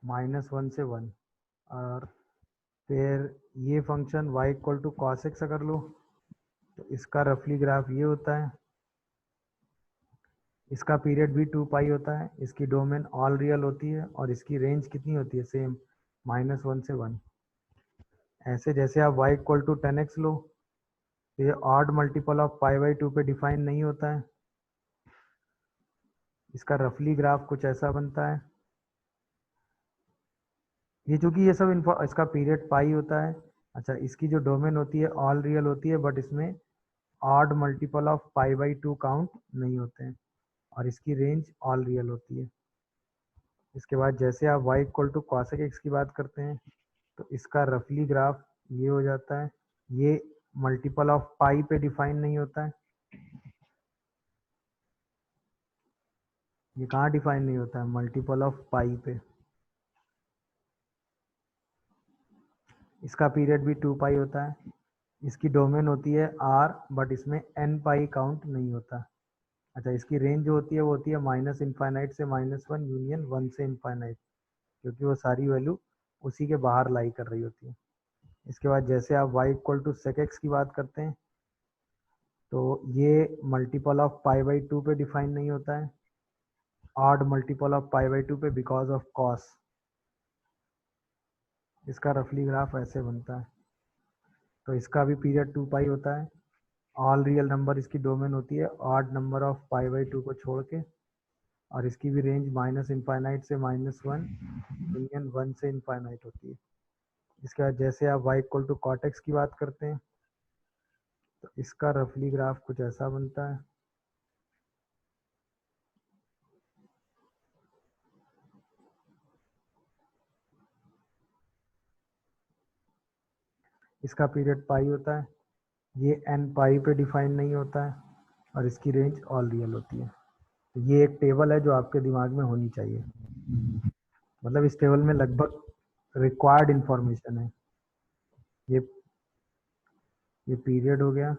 -1 से 1, और फिर ये function y equal to cos x अगर लो तो इसका रफली ग्राफ ये होता है, इसका पीरियड भी 2π होता है, इसकी डोमेन ऑल रियल होती है और इसकी रेंज कितनी होती है सेम -1 से 1। ऐसे जैसे आप y इक्वल टू 10x लो तो ये ऑड मल्टीपल ऑफ π/2 पे डिफाइन नहीं होता है, इसका रफली ग्राफ कुछ ऐसा बनता है। ये चूंकि ये सब इसका पीरियड पाई होता है, अच्छा इसकी जो डोमेन होती है ऑल रियल होती है, बट इसमें ऑड मल्टीपल ऑफ π/2 काउंट नहीं होते हैं, और इसकी रेंज ऑल रियल होती है। इसके बाद जैसे आप y equal to cosec x की बात करते हैं तो इसका रफली ग्राफ ये हो जाता है, ये मल्टीपल ऑफ पाई पे डिफाइन नहीं होता है, ये कहाँ डिफाइन नहीं होता है, मल्टीपल ऑफ पाई पे। इसका पीरियड भी 2π होता है, इसकी डोमेन होती है r, बट इसमें n π काउंट नहीं होता। अच्छा, इसकी रेंज जो होती है वो होती है -∞ से -1 यूनियन 1 से इनफाइनाइट, क्योंकि वो सारी वैल्यू उसी के बाहर लाई कर रही होती है। इसके बाद जैसे आप y equal to sec x की बात करते हैं तो ये मल्टीपल ऑफ π/2 पे डिफाइन नहीं होता है, ऑड मल्टीपल ऑफ π/2 पे बिकॉज ऑफ कॉस। इसका रफली ग्राफ ऐसे बनता है, तो इसका भी पीरियड 2π होता है, ऑल रियल नंबर इसकी डोमेन होती है ऑड नंबर ऑफ π/2 को छोड़ के, और इसकी भी रेंज -∞ से -1 यूनियन 1 से इनफाइनाइट होती है। इसके बाद जैसे आप y equal to cot x की बात करते हैं तो इसका रफली ग्राफ कुछ ऐसा बनता है, इसका पीरियड पाई होता है, ये n π पे डिफाइन नहीं होता है, और इसकी रेंज ऑल रियल होती है। तो ये एक टेबल है जो आपके दिमाग में होनी चाहिए, मतलब इस टेबल में लगभग रिक्वायर्ड इंफॉर्मेशन है। ये पीरियड हो गया,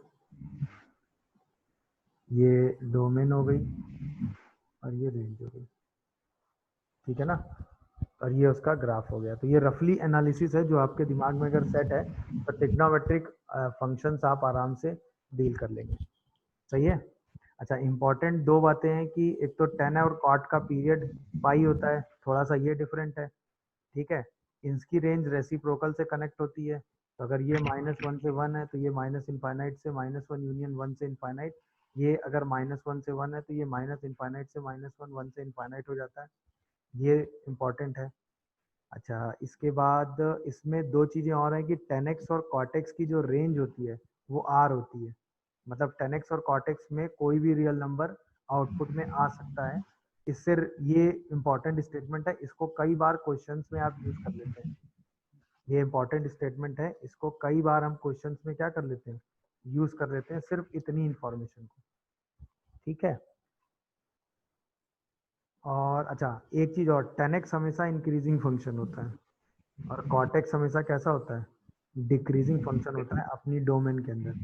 ये डोमेन हो गई और ये रेंज हो गई, ठीक है ना। और ये उसका ग्राफ हो गया। तो ये रफली एनालिसिस है जो आपके दिमाग में अगर सेट है तो टिग्नोमेट्रिक फंक्शंस आप आराम से डील कर लेंगे। सही है। अच्छा, इंपॉर्टेंट दो बातें हैं कि एक तो टेन और कॉट का पीरियड पाई होता है, थोड़ा सा ये डिफरेंट है, ठीक है। इनकी रेंज रेसिप्रोकल से कनेक्ट होती है, तो अगर ये -1 से 1 है तो ये माइनस इनफाइनाइट से -1 यूनियन 1 से इनफाइनाइट, ये अगर -1 से 1 है तो ये माइनस इनफाइनाइट से -1 1 से इनफाइनाइट हो जाता है। ये इम्पॉर्टेंट है। अच्छा, इसके बाद इसमें दो चीज़ें और हैं कि 10x और कॉटेक्स की जो रेंज होती है वो आर होती है। मतलब 10x और कॉटेक्स में कोई भी रियल नंबर आउटपुट में आ सकता है। इससे ये इम्पॉर्टेंट स्टेटमेंट है, इसको कई बार क्वेश्चंस में आप यूज कर लेते हैं। ये इम्पॉर्टेंट स्टेटमेंट है, इसको कई बार हम क्वेश्चंस में क्या कर लेते हैं, यूज कर लेते हैं, सिर्फ इतनी इंफॉर्मेशन को, ठीक है। और अच्छा, एक चीज और, 10x हमेशा इंक्रीजिंग फंक्शन होता है और कॉटेक्स हमेशा कैसा होता है, डिक्रीजिंग फंक्शन होता है अपनी डोमेन के अंदर।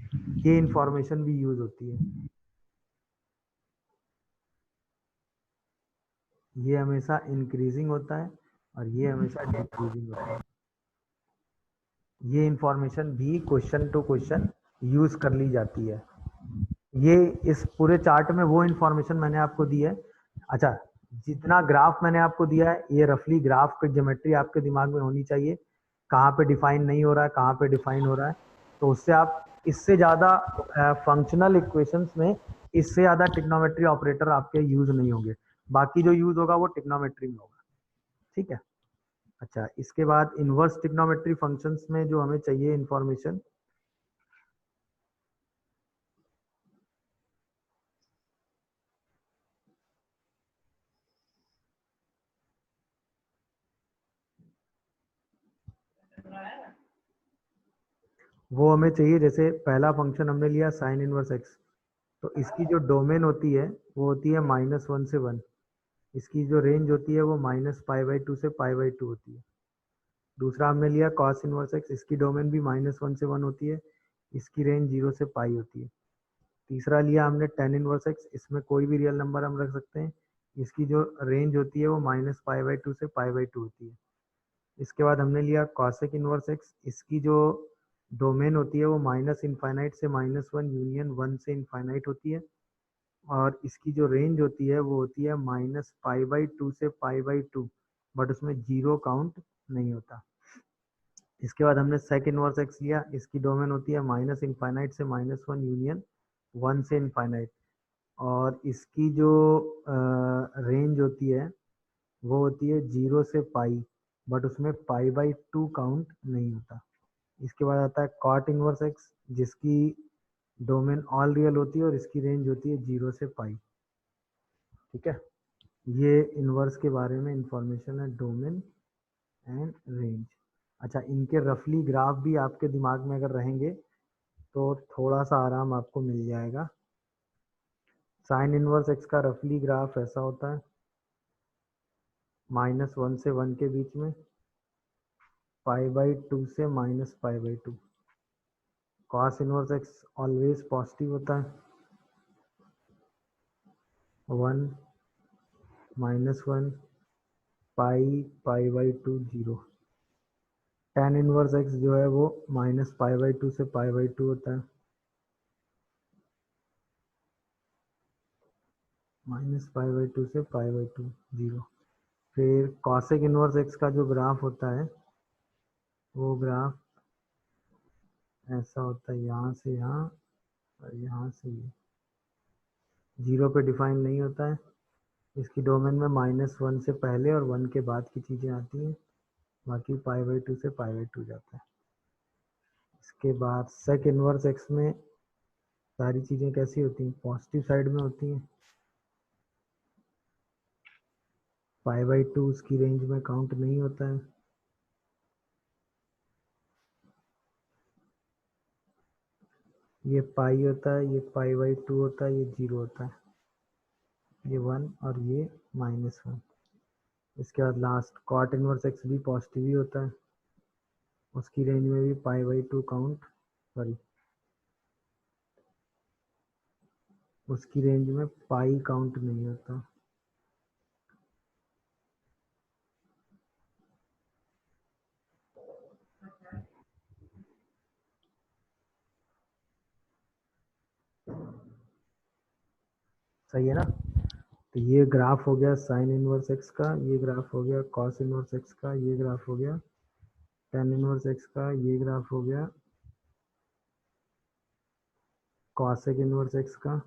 ये इंफॉर्मेशन भी यूज होती है। ये हमेशा इंक्रीजिंग होता है और ये हमेशा डिक्रीजिंग होता है। ये इंफॉर्मेशन भी क्वेश्चन टू क्वेश्चन यूज कर ली जाती है। ये इस पूरे चार्ट में वो इंफॉर्मेशन मैंने आपको दी है। अच्छा, जितना ग्राफ मैंने आपको दिया है, ये रफली ग्राफ की ज्योमेट्री आपके दिमाग में होनी चाहिए, कहाँ पे डिफाइन नहीं हो रहा है, कहाँ पे डिफाइन हो रहा है। तो उससे आप इससे ज़्यादा फंक्शनल इक्वेशंस में इससे ज़्यादा टिग्नोमेट्री ऑपरेटर आपके यूज नहीं होंगे। बाकी जो यूज होगा वो टिग्नोमेट्री में होगा, ठीक है। अच्छा, इसके बाद इनवर्स टिग्नोमेट्री फंक्शंस में जो हमें चाहिए इंफॉर्मेशन, वो हमें चाहिए। जैसे पहला फंक्शन हमने लिया साइन इनवर्स एक्स, तो इसकी जो डोमेन होती है वो होती है -1 से 1। इसकी जो रेंज होती है वो -π/2 से π/2 होती है। दूसरा हमने लिया कॉस इनवर्स एक्स, इसकी डोमेन भी -1 से 1 होती है, इसकी रेंज 0 से पाई होती है। तीसरा लिया हमने टेन इनवर्स एक्स, इसमें कोई भी रियल नंबर हम रख सकते हैं, इसकी जो रेंज होती है वो -π/2 से π/2 होती है। इसके बाद हमने लिया कॉसेक इनवर्स एक्स, इसकी जो डोमेन होती है वो माइनस इनफाइनाइट से -1 यूनियन 1 से इनफाइनाइट होती है और इसकी जो रेंज होती है वो होती है -π/2 से π/2, बट उसमें जीरो काउंट नहीं होता। इसके बाद हमने सेक इनवर्स एक्स लिया, इसकी डोमेन होती है माइनस इनफाइनाइट से -1 यूनियन 1 से इनफाइनाइट और इसकी जो रेंज होती है वो होती है 0 से पाई, बट उसमें π/2 काउंट नहीं होता। इसके बाद आता है कॉट इनवर्स एक्स, जिसकी डोमेन ऑल रियल होती है और इसकी रेंज होती है 0 से पाई, ठीक है। ये इनवर्स के बारे में इंफॉर्मेशन है, डोमेन एंड रेंज। अच्छा, इनके रफली ग्राफ भी आपके दिमाग में अगर रहेंगे तो थोड़ा सा आराम आपको मिल जाएगा। साइन इनवर्स एक्स का रफली ग्राफ ऐसा होता है, -1 से 1 के बीच में, π/2 से -π/2। Cos inverse x always positive होता है, 1 -1 π/2 0। tan इनवर्स एक्स जो है वो -π/2 से π/2 होता है, -π/2 से π/2 0। फिर कॉसेक इनवर्स एक्स का जो ग्राफ होता है वो ग्राफ ऐसा होता है, यहाँ से यहाँ और यहाँ से ये, 0 पे डिफाइन नहीं होता है। इसकी डोमेन में -1 से पहले और 1 के बाद की चीज़ें आती हैं, बाकी π/2 से π/2 जाता है। इसके बाद सेक इनवर्स एक्स में सारी चीज़ें कैसी होती हैं, पॉजिटिव साइड में होती हैं, π/2 उसकी रेंज में काउंट नहीं होता है। ये पाई होता है, ये π/2 होता है, ये 0 होता है, ये 1 और ये -1। इसके बाद लास्ट कॉट इनवर्स एक्स भी पॉजिटिव ही होता है, उसकी रेंज में भी π/2 काउंट, सॉरी उसकी रेंज में पाई काउंट नहीं होता। सही है ना? तो ये ग्राफ हो गया साइन इनवर्स एक्स का, ये ग्राफ हो गया कॉस इनवर्स एक्स का, ये ग्राफ हो गया टेन इनवर्स एक्स का, ये ग्राफ हो गया कॉसेक इनवर्स एक्स का,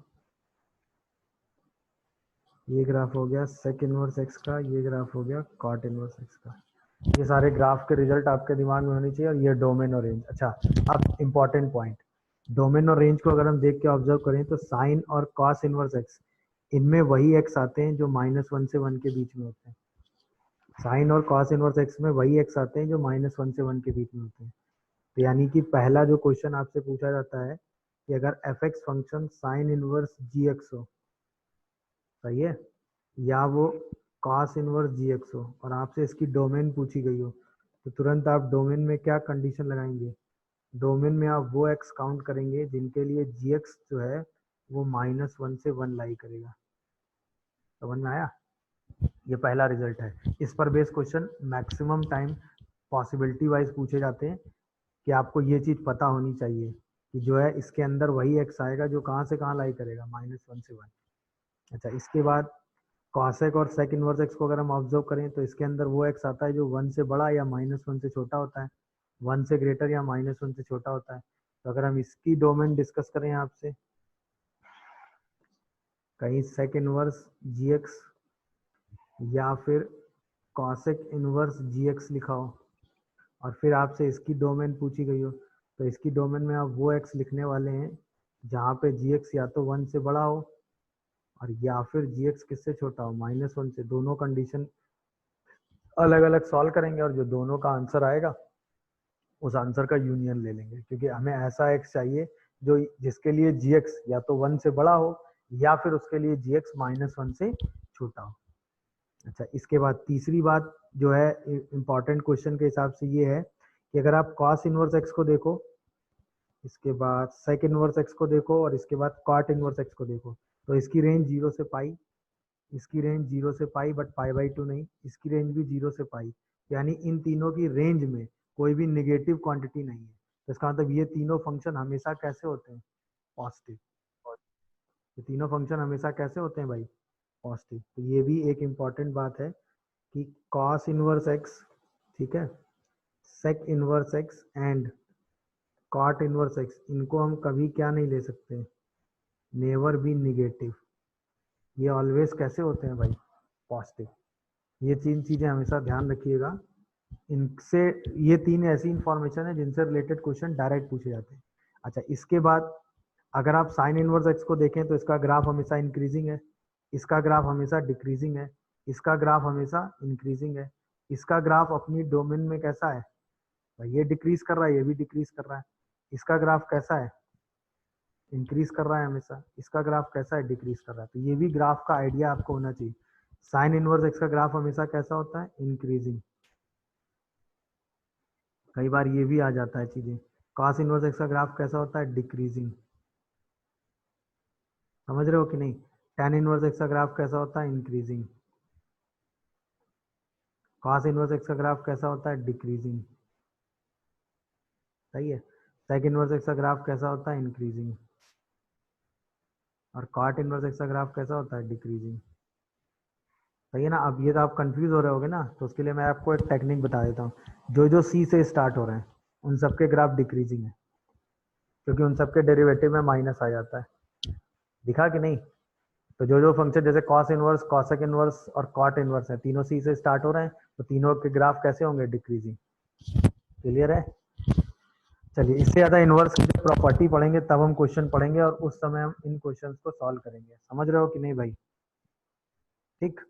ये ग्राफ हो गया सेक इनवर्स एक्स का, ये ग्राफ हो गया कॉट इनवर्स एक्स का। ये सारे ग्राफ के रिजल्ट आपके दिमाग में होने चाहिए। और ये डोमेन और रेंज। अच्छा, अब इंपॉर्टेंट पॉइंट, डोमेन और रेंज को अगर हम देख के ऑब्जर्व करें तो साइन और कॉस इनवर्स एक्स, इनमें वही एक्स आते हैं जो -1 से 1 के बीच में होते हैं। साइन और कॉस इनवर्स एक्स में वही एक्स आते हैं जो -1 से 1 के बीच में होते हैं। तो यानी कि पहला जो क्वेश्चन आपसे पूछा जाता है कि अगर f x function sine inverse g x हो, सही है, या वो कॉस इनवर्स जी एक्स हो और आपसे इसकी डोमेन पूछी गई हो, तो तुरंत आप डोमेन में क्या कंडीशन लगाएंगे? डोमेन में आप वो एक्स काउंट करेंगे जिनके लिए जी एक्स जो है वो -1 से 1 लाई करेगा। समझ में आया? ये पहला रिजल्ट है। इस पर based question maximum time possibility wise पूछे जाते हैं कि आपको ये चीज़ पता होनी चाहिए कि जो है इसके अंदर वही एक्स आएगा जो कहाँ से कहाँ लाई करेगा, -1 से 1। अच्छा, इसके बाद कॉसेक और सेक इनवर्स एक्स को अगर हम ऑब्जर्व करें तो इसके अंदर वो एक्स आता है जो 1 से बड़ा या -1 से छोटा होता है, 1 से ग्रेटर या -1 से छोटा होता है। तो अगर हम इसकी डोमेन डिस्कस करें आपसे, कहीं सेक इनवर्स जी एक्स या फिर कॉसेक इनवर्स जी एक्स लिखा हो और फिर आपसे इसकी डोमेन पूछी गई हो, तो इसकी डोमेन में आप वो एक्स लिखने वाले हैं जहाँ पे जी एक्स या तो 1 से बड़ा हो और या फिर जी एक्स किससे छोटा हो, -1 से। दोनों कंडीशन अलग अलग सॉल्व करेंगे और जो दोनों का आंसर आएगा उस आंसर का यूनियन ले लेंगे, क्योंकि हमें ऐसा एक्स चाहिए जो जिसके लिए जी एक्स या तो 1 से बड़ा हो या फिर उसके लिए जी एक्स -1 से छोटा हो। अच्छा, इसके बाद तीसरी बात जो है इंपॉर्टेंट क्वेश्चन के हिसाब से ये है कि अगर आप कॉस इनवर्स एक्स को देखो, इसके बाद सेक इनवर्स एक्स को देखो और इसके बाद कॉट इनवर्स एक्स को देखो, तो इसकी रेंज 0 से पाई, इसकी रेंज 0 से पाई बट π/2 नहीं, इसकी रेंज भी 0 से पाई, यानी इन तीनों की रेंज में कोई भी निगेटिव क्वांटिटी नहीं है। तो इसका मतलब ये तीनों फंक्शन हमेशा कैसे होते हैं? पॉजिटिव। ये तीनों फंक्शन हमेशा कैसे होते हैं भाई? पॉजिटिव। तो ये भी एक इम्पॉर्टेंट बात है कि कॉस इनवर्स एक्स, ठीक है, sec inverse x and cot inverse x, इनको हम कभी क्या नहीं ले सकते? Never be negative. ये ऑलवेज कैसे होते हैं भाई? पॉजिटिव। ये तीन चीजें हमेशा ध्यान रखिएगा। इनसे, ये तीन ऐसी इंफॉर्मेशन है जिनसे रिलेटेड क्वेश्चन डायरेक्ट पूछे जाते हैं। अच्छा, इसके बाद अगर आप साइन इनवर्स एक्स को देखें तो इसका ग्राफ हमेशा इंक्रीजिंग है, इसका ग्राफ हमेशा डिक्रीजिंग है, इसका ग्राफ हमेशा इंक्रीजिंग है। इसका ग्राफ अपनी डोमेन में कैसा है भाई? ये डिक्रीज कर रहा है, ये भी डिक्रीज कर रहा है। इसका ग्राफ कैसा है? इंक्रीज कर रहा है हमेशा। इसका ग्राफ कैसा है? डिक्रीज कर रहा है। तो ये भी ग्राफ का आइडिया आपको होना चाहिए। साइन इनवर्स एक्स का ग्राफ हमेशा कैसा होता है? इंक्रीजिंग। कई बार ये भी आ जाता है चीजें। कॉस इनवर्स एक्स का ग्राफ कैसा होता है? डिक्रीजिंग। समझ रहे हो कि नहीं? tan इनवर्स एक्स का ग्राफ कैसा होता है? इंक्रीजिंग। कॉस इनवर्स एक्स का ग्राफ कैसा होता है? डिक्रीजिंग। सही है। सेक इनवर्स एक्स का ग्राफ कैसा होता है? इंक्रीजिंग। और कॉट इनवर्स एक्स का ग्राफ कैसा होता है? डिक्रीजिंग। सही है ना? अब ये तो आप कंफ्यूज हो रहे होगे ना, तो उसके लिए मैं आपको एक टेक्निक बता देता हूँ। जो जो सी से स्टार्ट हो रहे हैं उन सबके ग्राफ डिक्रीजिंग है, क्योंकि उन सबके डेरिवेटिव में माइनस आ जाता है। दिखा कि नहीं? तो जो जो फंक्शन जैसे कॉस इनवर्स, कॉसेक इनवर्स और कॉट इनवर्स है, तीनों सी से स्टार्ट हो रहे हैं, तो तीनों के ग्राफ कैसे होंगे? डिक्रीजिंग। क्लियर है? चलिए, इससे ज़्यादा इनवर्स की प्रॉपर्टी पढ़ेंगे तब हम क्वेश्चन पढ़ेंगे और उस समय हम इन क्वेश्चंस को सॉल्व करेंगे। समझ रहे हो कि नहीं भाई? ठीक।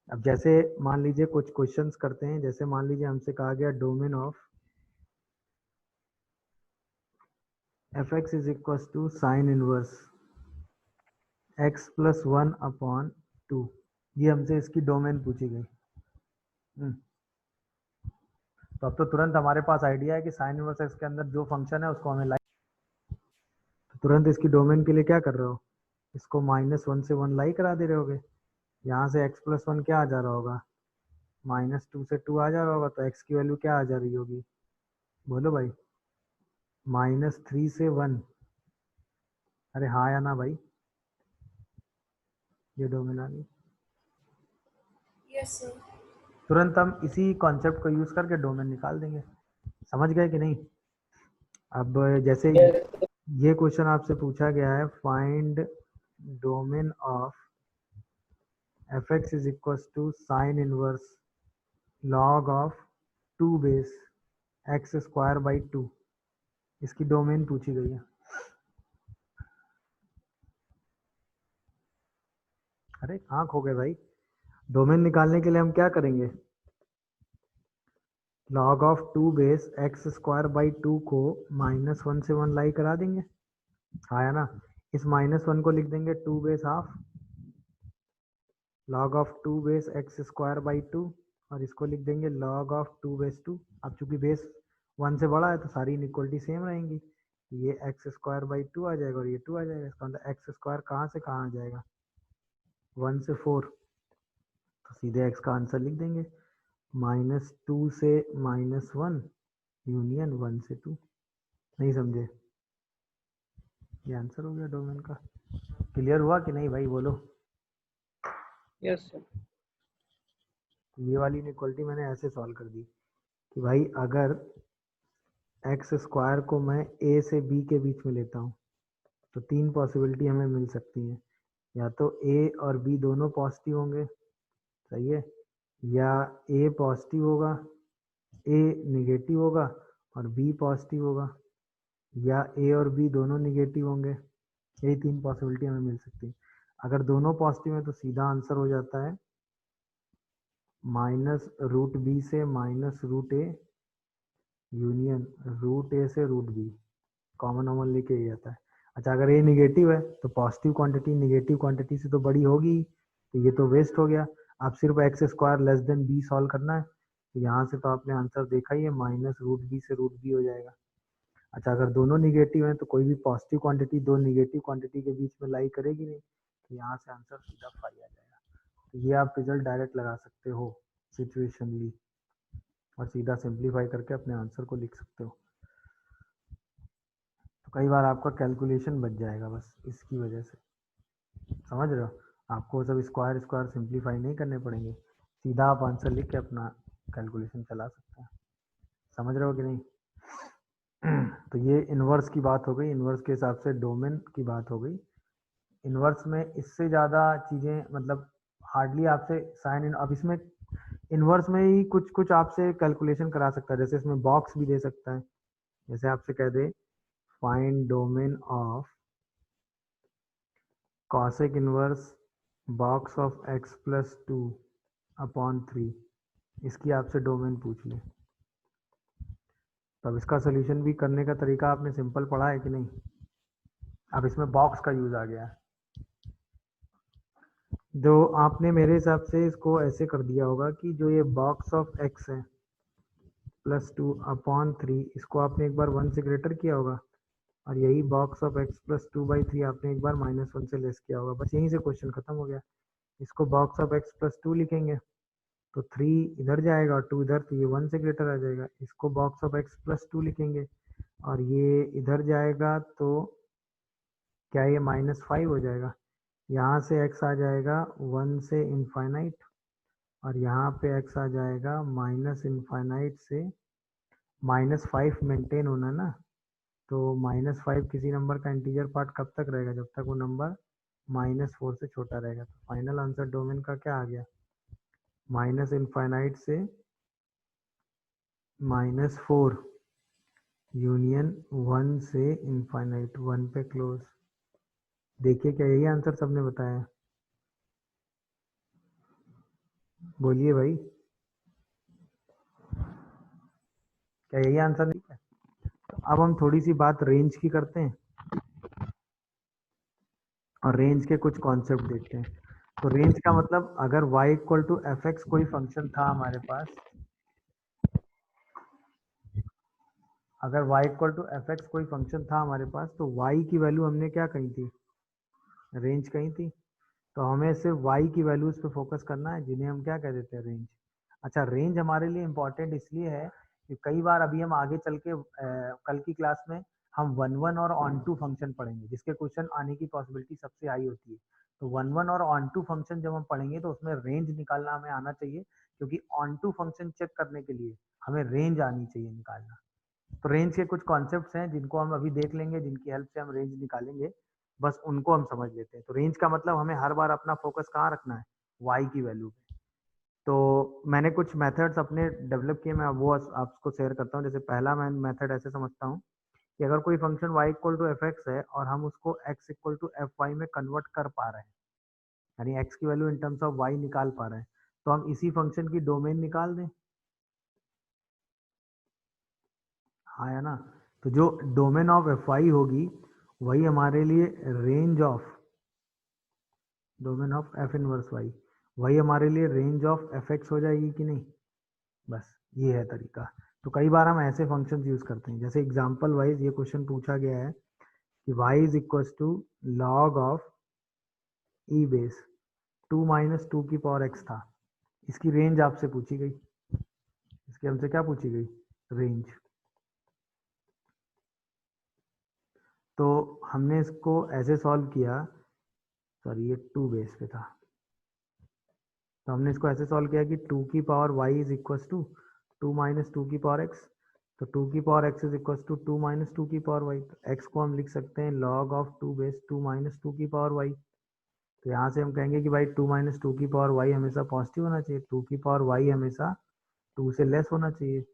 अब जैसे मान लीजिए कुछ क्वेश्चंस करते हैं। जैसे मान लीजिए हमसे कहा गया domain of f x is equal to sine inverse x plus 1/2। ये हमसे इसकी डोमेन पूछी गई। तो अब तो तुरंत हमारे पास आइडिया है कि साइन इनवर्स एक्स के अंदर जो फंक्शन है उसको हमें लाई, तो तुरंत इसकी डोमेन के लिए क्या कर रहे हो, इसको -1 से 1 लाई करा दे रहे होगे। यहाँ से x+1 क्या आ जा रहा होगा, -2 से 2 आ जा रहा होगा, तो x की वैल्यू क्या आ जा रही होगी, बोलो भाई, -3 से 1। अरे हाँ या ना भाई, ये डोमेन आ गई।
Yes, sir.
तुरंत हम इसी कॉन्सेप्ट को यूज करके डोमेन निकाल देंगे। समझ गए कि नहीं। अब जैसे ये क्वेश्चन आपसे पूछा गया है, find domain of fx is equal to sine inverse log of 2 base x square by 2, इसकी डोमेन पूछी गई है। अरे कहाँ खो गए भाई, डोमेन निकालने के लिए हम क्या करेंगे, log of 2 base x square by 2 को -1 से 1 लाई करा देंगे, हाँ या ना। इस -1 को लिख देंगे 2 base half log of 2 base x square by 2, और इसको लिख देंगे log ऑफ 2 बेस 2। अब चूंकि बेस 1 से बड़ा है तो सारी इनइक्वलिटी सेम रहेंगी, ये x स्क्वायर बाई 2 आ जाएगा और ये 2 आ जाएगा। इसका मतलब x स्क्वायर कहाँ से कहाँ आ जाएगा, 1 से 4, तो सीधे x का आंसर लिख देंगे, -2 से -1 यूनियन 1 से 2। नहीं समझे, ये आंसर हो गया डोमेन का। क्लियर हुआ कि नहीं भाई, बोलो।
Yes, sir.
ये वाली इनइक्वालिटी मैंने ऐसे सॉल्व कर दी कि भाई अगर एक्स स्क्वायर को मैं ए से बी के बीच में लेता हूँ तो 3 पॉसिबिलिटी हमें मिल सकती हैं, या तो ए और बी दोनों पॉजिटिव होंगे, सही है, या ए पॉजिटिव होगा, ए निगेटिव होगा और बी पॉजिटिव होगा, या ए और बी दोनों निगेटिव होंगे। यही 3 पॉसिबिलिटी हमें मिल सकती है। अगर दोनों पॉजिटिव है तो सीधा आंसर हो जाता है -√b से -√a यूनियन √a से √b, कॉमन कॉमन लेके ये आता है। अच्छा अगर ये निगेटिव है तो पॉजिटिव क्वांटिटी निगेटिव क्वांटिटी से तो बड़ी होगी, तो ये तो वेस्ट हो गया। आप सिर्फ x square less than b solve करना है, तो यहाँ से तो आपने आंसर देखा ही है, -√b से √b हो जाएगा। अच्छा अगर दोनों निगेटिव हैं तो कोई भी पॉजिटिव क्वांटिटी दो निगेटिव क्वांटिटी के बीच में लाई करेगी नहीं, तो यहाँ से आंसर सीधा 5 आ जाएगा। तो ये आप रिजल्ट डायरेक्ट लगा सकते हो सिचुएशनली, और सीधा सिंप्लीफाई करके अपने आंसर को लिख सकते हो। तो कई बार आपका कैलकुलेशन बच जाएगा बस इसकी वजह से, समझ रहे हो। आपको सब स्क्वायर स्क्वायर सिंप्लीफाई नहीं करने पड़ेंगे, सीधा आप आंसर लिख के अपना कैलकुलेशन चला सकते हैं। समझ रहे हो कि नहीं। तो ये इन्वर्स की बात हो गई, इन्वर्स के हिसाब से डोमेन की बात हो गई। इन्वर्स में इससे ज़्यादा चीज़ें मतलब हार्डली आपसे साइन इन, अब इसमें इन्वर्स में ही कुछ कुछ आपसे कैलकुलेशन करा सकता है, जैसे इसमें बॉक्स भी दे सकता है। जैसे आपसे कह they find domain of cosec inverse box of x+2/3, इसकी आपसे डोमेन पूछ ले, तब इसका सोल्यूशन भी करने का तरीका आपने सिंपल पढ़ा है कि नहीं। अब इसमें बॉक्स का यूज आ गया है, जो आपने मेरे हिसाब से इसको ऐसे कर दिया होगा कि जो ये बॉक्स ऑफ x है +2/3, इसको आपने एक बार 1 से ग्रेटर किया होगा, और यही बॉक्स ऑफ x+2/3 आपने एक बार -1 से लेस किया होगा। बस यहीं से क्वेश्चन खत्म हो गया। इसको बॉक्स ऑफ x+2 लिखेंगे तो 3 इधर जाएगा और 2 इधर, तो ये 1 से ग्रेटर आ जाएगा। इसको बॉक्स ऑफ x+2 लिखेंगे और ये इधर जाएगा तो क्या ये -5 हो जाएगा। यहाँ से x आ जाएगा 1 से इनफाइनाइट, और यहाँ पे x आ जाएगा -इनफाइनाइट से -5 मेंटेन होना ना, तो -5 किसी नंबर का इंटीजर पार्ट कब तक रहेगा, जब तक वो नंबर -4 से छोटा रहेगा। तो फाइनल आंसर डोमेन का क्या आ गया, -इनफाइनाइट से -4 यूनियन 1 से इनफाइनाइट 1 पे क्लोज। देखिए क्या यही आंसर सबने बताया, बोलिए भाई, क्या यही आंसर नहीं है। तो अब हम थोड़ी सी बात रेंज की करते हैं और रेंज के कुछ कॉन्सेप्ट देखते हैं। तो रेंज का मतलब अगर y = fx कोई फंक्शन था हमारे पास, अगर y equal to f x कोई फंक्शन था हमारे पास तो y की वैल्यू हमने क्या कही थी, रेंज कही थी। तो हमें सिर्फ y की वैल्यूज पे फोकस करना है जिन्हें हम क्या कह देते हैं, रेंज। अच्छा, रेंज हमारे लिए इंपॉर्टेंट इसलिए है कि कई बार अभी हम आगे चल के कल की क्लास में हम वन वन और ऑन टू फंक्शन पढ़ेंगे जिसके क्वेश्चन आने की पॉसिबिलिटी सबसे हाई होती है। तो वन वन और ऑन टू फंक्शन जब हम पढ़ेंगे तो उसमें रेंज निकालना हमें आना चाहिए, क्योंकि ऑन टू फंक्शन चेक करने के लिए हमें रेंज आनी चाहिए निकालना। तो रेंज के कुछ कॉन्सेप्ट्स हैं जिनको हम अभी देख लेंगे, जिनकी हेल्प से हम रेंज निकालेंगे, बस उनको हम समझ लेते हैं। तो रेंज का मतलब हमें हर बार अपना फोकस कहाँ रखना है, y की वैल्यू पे। तो मैंने कुछ मेथड्स अपने डेवलप किए, मैं वो आपको शेयर करता हूँ। जैसे पहला मैं मेथड ऐसे समझता हूँ कि अगर कोई function y equal to f x है और हम उसको x equal to f y में कन्वर्ट कर पा रहे हैं, यानी x की value in terms of y निकाल पा रहे हैं, तो हम इसी फंक्शन की डोमेन निकाल दें। हाँ है ना। तो जो डोमेन ऑफ एफ वाई होगी वही हमारे लिए range of domain of f inverse y, वही हमारे लिए रेंज ऑफ एफ एक्स हो जाएगी कि नहीं। बस ये है तरीका। तो कई बार हम ऐसे फंक्शन यूज करते हैं, जैसे एग्जाम्पल वाइज ये क्वेश्चन पूछा गया है कि y is equal to log of e base 2 - 2 की पावर x था। इसकी रेंज आपसे पूछी गई, इसकी हमसे क्या पूछी गई, रेंज। तो हमने इसको ऐसे सॉल्व किया, सॉरी ये 2 बेस पे था, तो हमने इसको ऐसे सॉल्व किया कि 2 की power y is equal to 2 - 2 की पावर x। तो 2 की power x is equal to 2 - 2 की पावर y। तो x को हम लिख सकते हैं log ऑफ 2 बेस 2 - 2 की पावर y। तो यहाँ से हम कहेंगे कि भाई 2 - 2 की पावर y हमेशा पॉजिटिव होना चाहिए, 2 की पावर y हमेशा 2 से लेस होना चाहिए।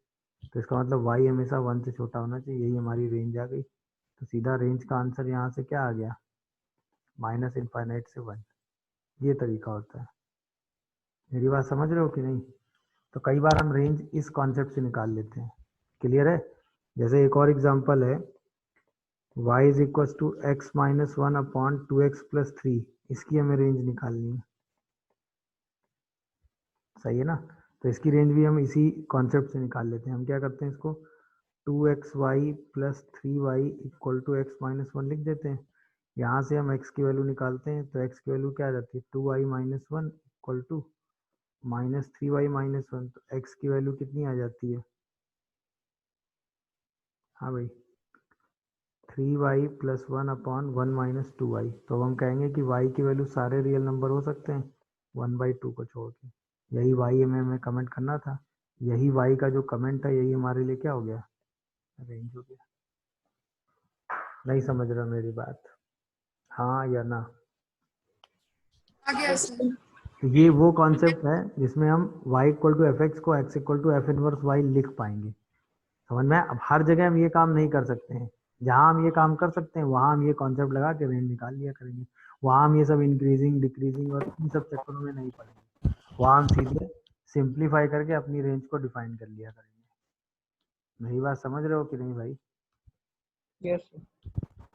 तो इसका मतलब y हमेशा 1 से छोटा होना चाहिए, यही हमारी रेंज आ गई। तो सीधा रेंज का आंसर यहाँ से क्या आ गया, -∞ से 1। ये तरीका होता है। मेरी बात समझ रहे हो कि नहीं। तो कई बार हम रेंज इस कॉन्सेप्ट से निकाल लेते हैं। क्लियर है। जैसे एक और एग्जांपल है, y is equal to x - 1/2x+3। इसकी हमें रेंज निकालनी है, सही है ना। तो इसकी रेंज भी हम इसी कॉन्सेप्ट से निकाल लेते हैं। हम क्या करते हैं, इसको 2xy + 3y equal to x - 1 लिख देते हैं। यहाँ से हम x की वैल्यू निकालते हैं, तो x की वैल्यू क्या आ जाती है, 2y - 1 इक्वल टू -3y - 1। तो x की वैल्यू कितनी आ जाती है, हाँ भाई 3y + 1/1 - 2y। तो हम कहेंगे कि y की वैल्यू सारे रियल नंबर हो सकते हैं 1/2 को छोड़ के। यही y हमें कमेंट करना था, यही y का जो कमेंट था यही हमारे लिए क्या हो गया, रेंज हो गया। नहीं समझ रहा मेरी बात, हाँ या ना।
आ गया सर।
तो ये वो कॉन्सेप्ट है जिसमें हम y equal to f x को x equal to f inverse y लिख पाएंगे। समझ में। अब हर जगह हम ये काम नहीं कर सकते हैं, जहाँ हम ये काम कर सकते हैं वहाँ हम ये कॉन्सेप्ट लगा के रेंज निकाल लिया करेंगे। वहाँ हम ये सब इंक्रीजिंग डिक्रीजिंग और इन सब चक्करों में नहीं पड़ेंगे, वहाँ हम सीधे सिंप्लीफाई करके अपनी रेंज को डिफाइन कर लिया करेंगे। मेरी बात समझ रहे हो कि नहीं भाई।
Yes, sir.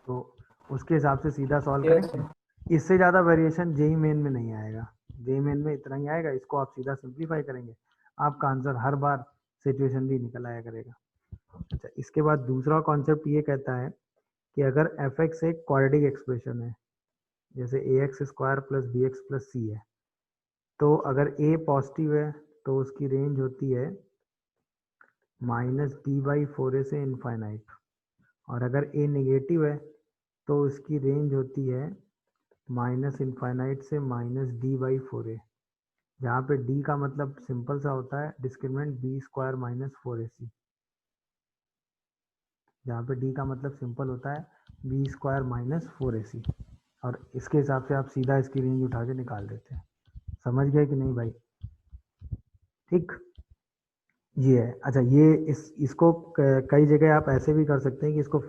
तो उसके हिसाब से सीधा सॉल्व
Yes,
करेंगे। इससे ज़्यादा वेरिएशन जेई मेन में नहीं आएगा, जेई मेन में इतना ही आएगा। इसको आप सीधा सिंप्लीफाई करेंगे, आपका आंसर हर बार सिचुएशन भी निकल आया करेगा। अच्छा, इसके बाद दूसरा कॉन्सेप्ट ये कहता है कि अगर एफ एक्स एक क्वाड्रेटिक एक्सप्रेशन है, जैसे a x square plus b x plus c है, तो अगर ए पॉजिटिव है तो उसकी रेंज होती है -d/4a से इनफाइनाइट, और अगर ए नेगेटिव है तो उसकी रेंज होती है -∞ से -d/4a, जहाँ पे d का मतलब सिंपल सा होता है डिस्क्रिमिनेंट b² - 4ac, जहाँ पे d का मतलब सिंपल होता है b² - 4ac। और इसके हिसाब से आप सीधा इसकी रेंज उठा के निकाल देते हैं। समझ गए कि नहीं भाई। ठीक, ये है। अच्छा, ये इसको कई जगह आप ऐसे भी कर सकते हैं कि इसको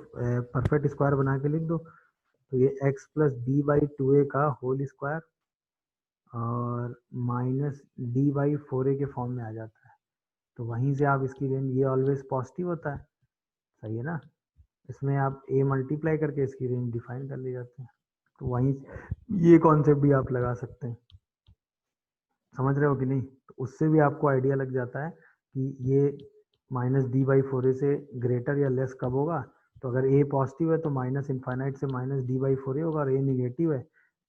परफेक्ट स्क्वायर बना के लिख दो। तो ये x + b/2a का होल स्क्वायर और -d/4a के फॉर्म में आ जाता है। तो वहीं से आप इसकी रेंज, ये ऑलवेज पॉजिटिव होता है, सही है ना। इसमें आप a मल्टीप्लाई करके इसकी रेंज डिफाइन कर ले जाते हैं। तो वहीं ये कॉन्सेप्ट भी आप लगा सकते हैं। समझ रहे हो कि नहीं। तो उससे भी आपको आइडिया लग जाता है कि ये minus d by four a से ग्रेटर या लेस कब होगा? तो अगर ए पॉजिटिव है तो माइनस इनफाइनाइट से माइनस डी बाई फोर ए होगा, और ए निगेटिव है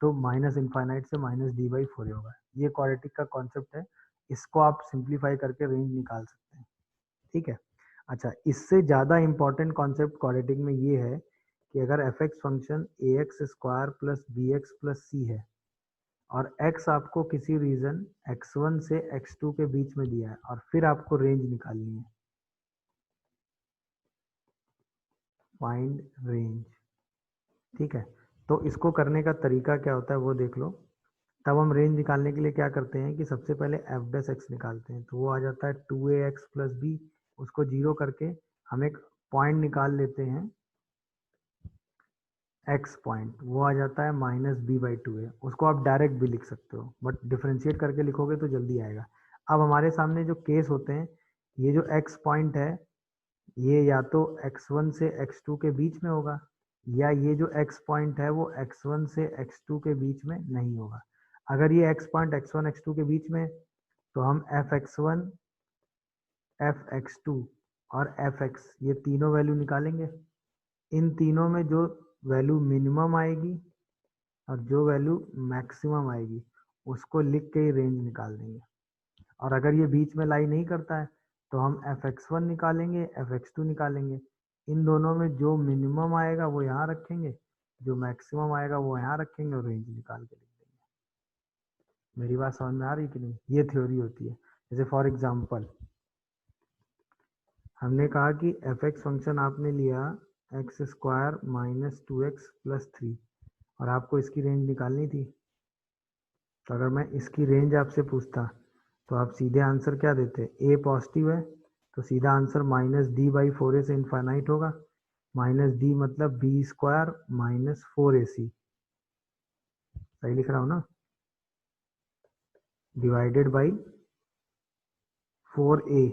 तो माइनस इनफाइनाइट से माइनस डी बाई फोर ए होगा। ये क्वाड्रेटिक का कॉन्सेप्ट है, इसको आप सिंप्लीफाई करके रेंज निकाल सकते हैं। ठीक है। अच्छा, इससे ज़्यादा इंपॉर्टेंट कॉन्सेप्ट क्वाड्रेटिक में ये है कि अगर f x function a x square plus b x plus c है और x आपको किसी रीजन x1 से x2 के बीच में दिया है और फिर आपको रेंज निकालनी है, फाइंड रेंज। ठीक है, तो इसको करने का तरीका क्या होता है वो देख लो। तब हम रेंज निकालने के लिए क्या करते हैं कि सबसे पहले एफ डैश एक्स निकालते हैं, तो वो आ जाता है 2ax प्लस बी। उसको जीरो करके हम एक पॉइंट निकाल लेते हैं x पॉइंट, वो आ जाता है माइनस बी बाई टू है। उसको आप डायरेक्ट भी लिख सकते हो, बट डिफ्रेंशिएट करके लिखोगे तो जल्दी आएगा। अब हमारे सामने जो केस होते हैं, ये जो x पॉइंट है ये या तो x1 से x2 के बीच में होगा, या ये जो x पॉइंट है वो x1 से x2 के बीच में नहीं होगा। अगर ये x पॉइंट x1 x2 के बीच में, तो हम fx1 fx2 और fx ये तीनों वैल्यू निकालेंगे। इन तीनों में जो वैल्यू मिनिमम आएगी और जो वैल्यू मैक्सिमम आएगी उसको लिख के ही रेंज निकाल देंगे। और अगर ये बीच में लाई नहीं करता है तो हम fx1 निकालेंगे, fx2 निकालेंगे। इन दोनों में जो मिनिमम आएगा वो यहाँ रखेंगे, जो मैक्सिमम आएगा वो यहाँ रखेंगे और रेंज निकाल के लिख देंगे। मेरी बात समझ में आ रही कि नहीं? ये थ्योरी होती है। जैसे फॉर एग्जांपल हमने कहा कि fx फंक्शन आपने लिया x square minus two x plus three और आपको इसकी रेंज निकालनी थी। तो अगर मैं इसकी रेंज आपसे पूछता तो आप सीधे आंसर क्या देते? ए पॉजिटिव है तो सीधा answer minus d by four a से इनफाइनाइट होगा। माइनस डी मतलब b square minus four a c, सही लिख रहा हूँ ना? डिवाइडेड बाई फोर ए,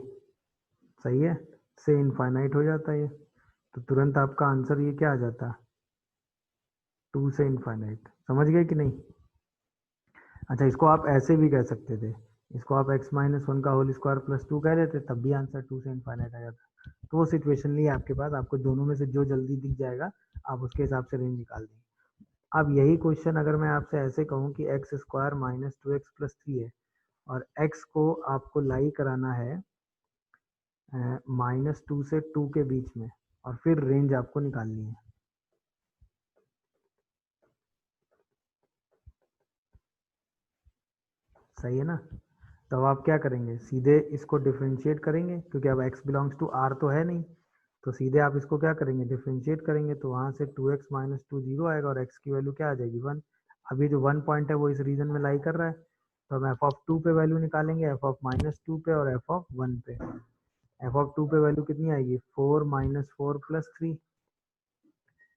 सही है, से इनफाइनाइट हो जाता है ये। तो तुरंत आपका आंसर ये क्या आ जाता है? 2 से इनफाइनाइट। समझ गए कि नहीं? अच्छा, इसको आप ऐसे भी कह सकते थे, इसको आप x माइनस वन का होल स्क्वायर प्लस टू कह देते, तब भी आंसर 2 से इनफाइनाइट आ जाता। तो वो सिचुएशन नहीं है आपके पास, आपको दोनों में से जो जल्दी दिख जाएगा आप उसके हिसाब से रेंज निकाल देंगे। अब यही क्वेश्चन अगर मैं आपसे ऐसे कहूँ कि x square minus two x plus three है और x को आपको लाई कराना है माइनस टू से टू के बीच में और फिर रेंज आपको निकालनी है, सही है ना? तो अब आप क्या करेंगे? सीधे इसको डिफ्रेंशिएट करेंगे, क्योंकि अब x बिलोंग्स टू r तो है नहीं, तो सीधे आप इसको क्या करेंगे? डिफ्रेंशिएट करेंगे। तो वहाँ से 2x माइनस टू जीरो आएगा और x की वैल्यू क्या आ जाएगी? 1। अभी जो 1 पॉइंट है वो इस रीजन में लाई कर रहा है, तो हम एफ ऑफ टू पे वैल्यू निकालेंगे, एफ ऑफ माइनस टू पे और एफ ऑफ वन पे। एफ ऑफ टू पे वैल्यू कितनी आएगी? 4 minus four plus three.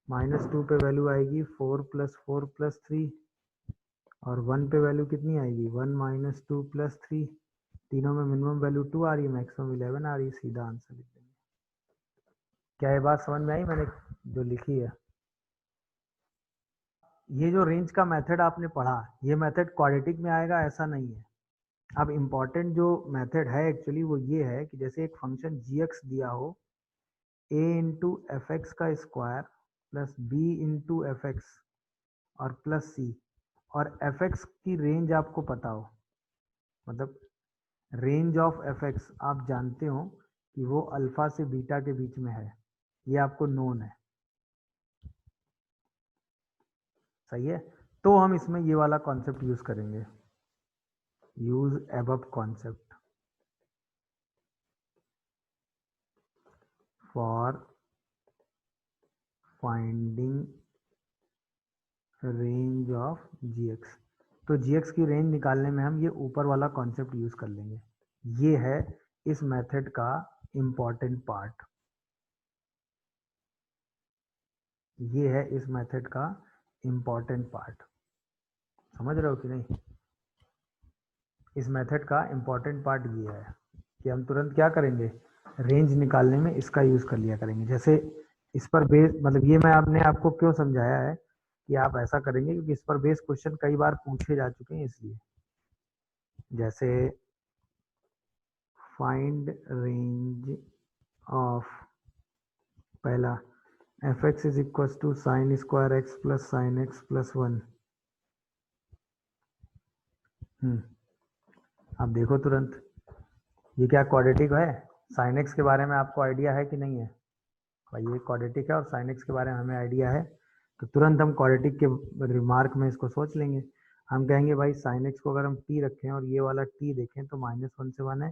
Minus two पे वैल्यू आएगी 4 प्लस थ्री, और 1 पे वैल्यू कितनी आएगी? 1 माइनस टू प्लस थ्री। तीनों में मिनिमम वैल्यू 2 आ रही है, मैक्सिमम 11 आ रही है, सीधा आंसर लिख देंगे। क्या ये बात समझ में आई मैंने जो लिखी है? ये जो रेंज का मेथड आपने पढ़ा, ये मेथड क्वाड्रेटिक में आएगा ऐसा नहीं है। अब इम्पॉर्टेंट जो मेथड है एक्चुअली वो ये है कि जैसे एक फंक्शन g दिया हो, a इंटू एफ एक्स का square plus b into F x और प्लस c, और एफ एक्स की रेंज आपको पता हो, मतलब रेंज ऑफ एफ एक्स आप जानते हो कि वो अल्फा से बीटा के बीच में है, ये आपको नोन है, सही है? तो हम इसमें ये वाला कॉन्सेप्ट यूज करेंगे, use above concept for finding range of gx। तो gx की रेंज निकालने में हम ये ऊपर वाला कॉन्सेप्ट यूज कर लेंगे। ये है इस मेथड का इम्पॉर्टेंट पार्ट, ये है इस मेथड का इम्पॉर्टेंट पार्ट। समझ रहे हो कि नहीं? इस मेथड का इम्पॉर्टेंट पार्ट ये है कि हम तुरंत क्या करेंगे? रेंज निकालने में इसका यूज कर लिया करेंगे। जैसे इस पर बेस, मतलब ये मैं आपने आपको क्यों समझाया है कि आप ऐसा करेंगे, क्योंकि इस पर बेस क्वेश्चन कई बार पूछे जा चुके हैं इसलिए। जैसे फाइंड रेंज ऑफ पहला f x is equal to sine square x plus sine x plus 1। अब देखो तुरंत ये क्या क्वाड्रेटिक है। साइन एक्स के बारे में आपको आइडिया है कि नहीं है भाई? ये क्वाड्रेटिक है और साइन एक्स के बारे में हमें आइडिया है, तो तुरंत हम क्वाड्रेटिक के रिमार्क में इसको सोच लेंगे। हम कहेंगे भाई साइन एक्स को अगर हम टी रखें और ये वाला टी देखें तो -1 से 1 है,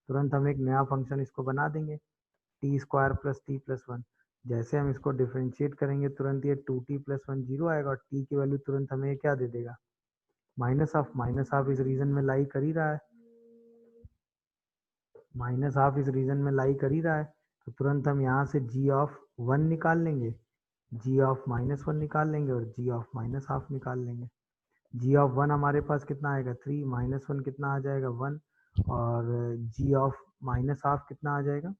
तुरंत हम एक नया फंक्शन इसको बना देंगे T square plus T plus 1। जैसे हम इसको डिफ्रेंशिएट करेंगे तुरंत ये 2t प्लस 1 जीरो आएगा और टी की वैल्यू तुरंत हमें क्या दे देगा? माइनस हाफ इस रीजन में लाई कर ही रहा है, माइनस हाफ इस रीजन में लाई कर ही रहा है, तो तुरंत हम यहाँ से g ऑफ 1 निकाल लेंगे, g ऑफ -1 निकाल लेंगे और g ऑफ माइनस हाफ निकाल लेंगे। g ऑफ 1 हमारे पास कितना आएगा 3, -1 कितना आ जाएगा 1 और g ऑफ माइनस हाफ कितना आ जाएगा?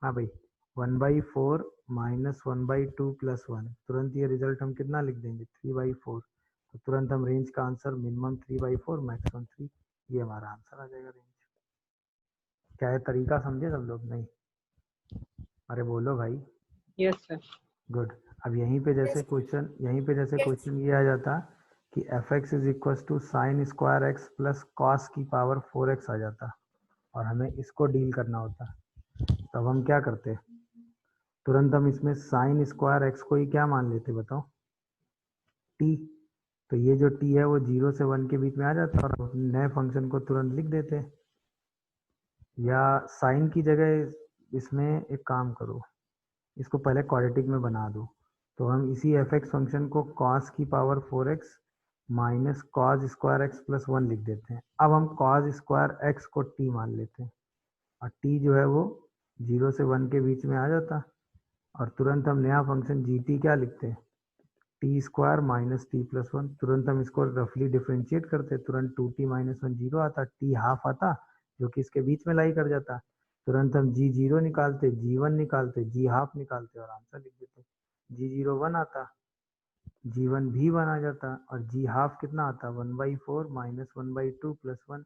हाँ भाई 1/4 -1/2 प्लस 1। तुरंत ये रिजल्ट हम कितना लिख देंगे 3/4। तो तुरंत हम रेंज का आंसर मिनिमम 3/4 मैक्सिमम 3, ये हमारा आंसर आ जाएगा रेंज। क्या है तरीका समझे सब लोग? नहीं? अरे बोलो भाई।
Yes sir.
गुड। अब यहीं पे जैसे क्वेश्चन ये आ जाता कि f x is equal to sine square x plus cos की पावर 4x आ जाता और हमें इसको डील करना होता, तब हम क्या करते? तुरंत हम इसमें साइन स्क्वायर एक्स को ही क्या मान लेते बताओ? टी। तो ये जो टी है वो 0 से 1 के बीच में आ जाता और नए फंक्शन को तुरंत लिख देते, या साइन की जगह इसमें एक काम करो, इसको पहले क्वाड्रेटिक में बना दो, तो हम इसी एफ एक्स फंक्शन को कॉस की power 4x minus cos square x plus 1 लिख देते हैं। अब हम कॉस स्क्वायर एक्स को टी मान लेते हैं और टी जो है वो 0 से 1 के बीच में आ जाता और तुरंत हम नया फंक्शन जी टी क्या लिखते हैं? T square minus T plus 1। तुरंत हम इसको रफली डिफ्रेंशिएट करते, तुरंत 2t - 1 जीरो आता, टी हाफ आता जो कि इसके बीच में लाई कर जाता। तुरंत हम जी जीरो निकालते, जी 1 निकालते, जी हाफ निकालते और आंसर लिख देते। जी जीरो 1 आता, जी 1 भी 1 आ जाता और जी हाफ कितना आता 1/4 -1/2 प्लस 1,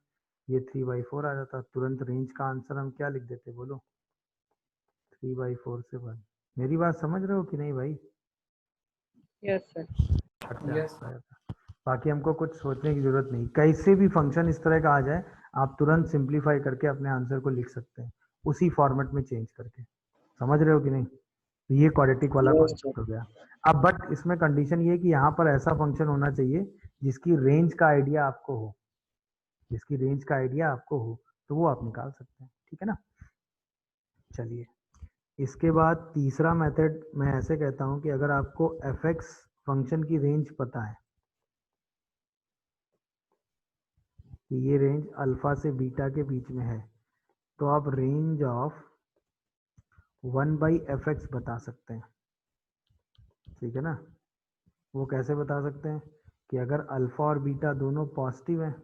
ये 3/4 आ जाता। तुरंत रेंज का आंसर हम क्या लिख देते बोलो? 3/4 से 1। मेरी बात समझ रहे हो कि नहीं भाई?
Yes sir.
अच्छा, बाकी हमको कुछ सोचने की जरूरत नहीं, कैसे भी फंक्शन इस तरह का आ जाए आप तुरंत सिंप्लीफाई करके अपने आंसर को लिख सकते हैं उसी फॉर्मेट में चेंज करके। समझ रहे हो कि नहीं? तो ये क्वाड्रेटिक वाला कॉन्सेप्ट हो गया। अब बट इसमें कंडीशन ये है कि यहाँ पर ऐसा फंक्शन होना चाहिए जिसकी रेंज का आइडिया आपको हो, जिसकी रेंज का आइडिया आपको हो तो वो आप निकाल सकते हैं, ठीक है ना? चलिए, इसके बाद तीसरा मेथड मैं ऐसे कहता हूँ कि अगर आपको एफ एक्स फंक्शन की रेंज पता है कि ये रेंज अल्फा से बीटा के बीच में है, तो आप रेंज ऑफ 1/fx बता सकते हैं, ठीक है ना? वो कैसे बता सकते हैं कि अगर अल्फा और बीटा दोनों पॉजिटिव हैं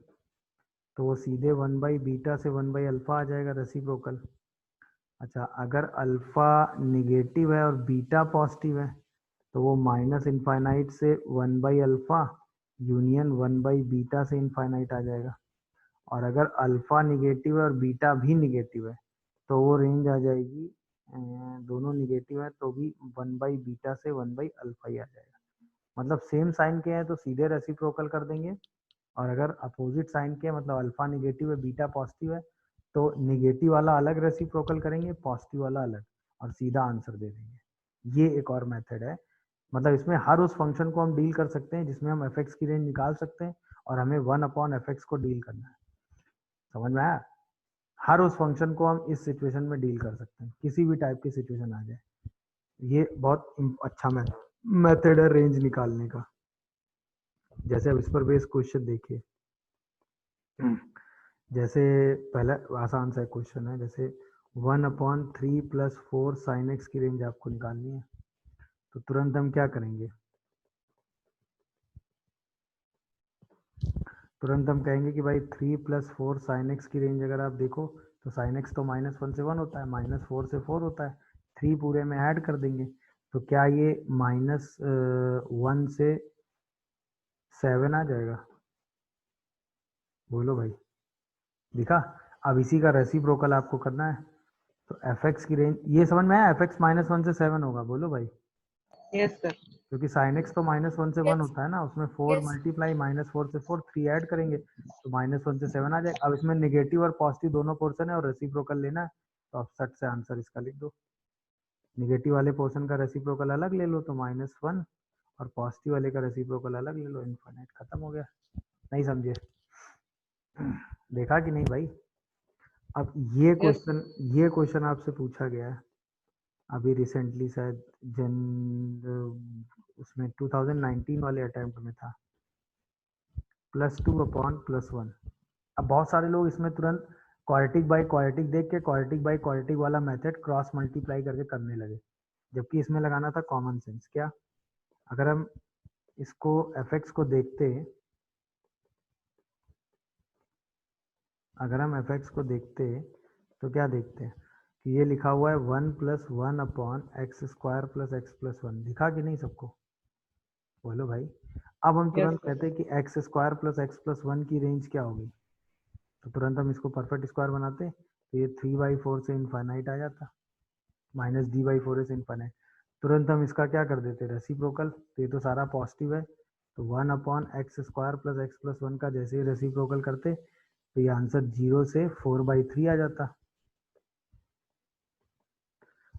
तो वो सीधे 1/बीटा से 1/अल्फा आ जाएगा रेसिप्रोकल। अच्छा, अगर अल्फा निगेटिव है और बीटा पॉजिटिव है तो वो माइनस इनफाइनाइट से 1/अल्फा यूनियन 1/बीटा से इनफाइनाइट आ जाएगा। और अगर अल्फा निगेटिव है और बीटा भी निगेटिव है तो वो रेंज आ जाएगी, दोनों निगेटिव है तो भी 1/बीटा से 1/अल्फा ही आ जाएगा। मतलब सेम साइन के हैं तो सीधे रेसिप्रोकल कर देंगे और अगर अपोजिट साइन के मतलब अल्फा निगेटिव है बीटा पॉजिटिव है तो निगेटिव वाला अलग रेसिप्रोकल करेंगे, पॉजिटिव वाला अलग, और सीधा आंसर दे देंगे। ये एक और मेथड है। मतलब इसमें हर उस फंक्शन को हम डील कर सकते हैं जिसमें हम एफ एक्स की रेंज निकाल सकते हैं और हमें 1/f(x) को डील करना है। समझ में आया? हर उस फंक्शन को हम इस सिचुएशन में डील कर सकते हैं, किसी भी टाइप की सिचुएशन आ जाए। ये बहुत अच्छा मेथड है रेंज निकालने का। जैसे अब इस पर बेस क्वेश्चन देखिए, जैसे पहला आसान सा क्वेश्चन है, जैसे 1/3 + 4 sin x की रेंज आपको निकालनी है, तो तुरंत हम क्या करेंगे? तुरंत हम कहेंगे कि भाई 3 + 4 sin x की रेंज अगर आप देखो तो sin x तो -1 से 1 होता है, -4 से 4 होता है, 3 पूरे में ऐड कर देंगे तो क्या ये -1 से 7 आ जाएगा? बोलो भाई, दिखा? अब इसी का रेसिप्रोकल आपको करना है तो एफ एक्स की रेंज ये समझ में आया, एफ एक्स -1 से 7 होगा, बोलो भाई,
Yes, sir.
क्योंकि साइन एक्स तो -1 से 1
Yes.
होता है ना, उसमें 4
Yes.
मल्टीप्लाई -4 से 4 3 ऐड करेंगे तो -1 से 7 आ जाएगा। अब इसमें नेगेटिव और पॉजिटिव दोनों पोर्शन है और रेसिप्रोकल लेना है, तो आप सट से आंसर इसका लिख दो। नेगेटिव वाले पोर्शन का रेसिप्रोकल अलग ले लो तो -1 और पॉजिटिव वाले का रेसिप्रोकल अलग ले लो, इनफाइनाइट, खत्म हो गया। नहीं समझे? देखा कि नहीं भाई? अब ये
Yes.
क्वेश्चन आपसे पूछा गया है अभी रिसेंटली, शायद उसमें 2019 वाले अटेम्प्ट में था, +2/+1। अब बहुत सारे लोग इसमें तुरंत क्वाड्रेटिक बाई क्वाड्रेटिक देख के क्वाड्रेटिक बाई क्वाड्रेटिक वाला मेथड क्रॉस मल्टीप्लाई करके करने लगे, जबकि इसमें लगाना था कॉमन सेंस। क्या अगर हम इसको एफ एक्स को देखते, अगर हम एफ एक्स को देखते तो क्या देखते हैं कि ये लिखा हुआ है 1+1/x² + x+1, दिखा कि नहीं सबको? बोलो भाई। अब हम
Yes,
तुरंत
sir.
कहते हैं कि x² + x+1 की रेंज क्या होगी, तो तुरंत हम इसको परफेक्ट स्क्वायर बनाते तो ये 3/4 से इनफाइनाइट आ जाता, -d/4 से इनफाइनाइट। तुरंत हम इसका क्या कर देते, रेसिप्रोकल, तो ये तो सारा पॉजिटिव है, तो 1/x² + x+1 का जैसे ही रेसिप्रोकल करते तो ये आंसर 0 से 4/3 आ जाता,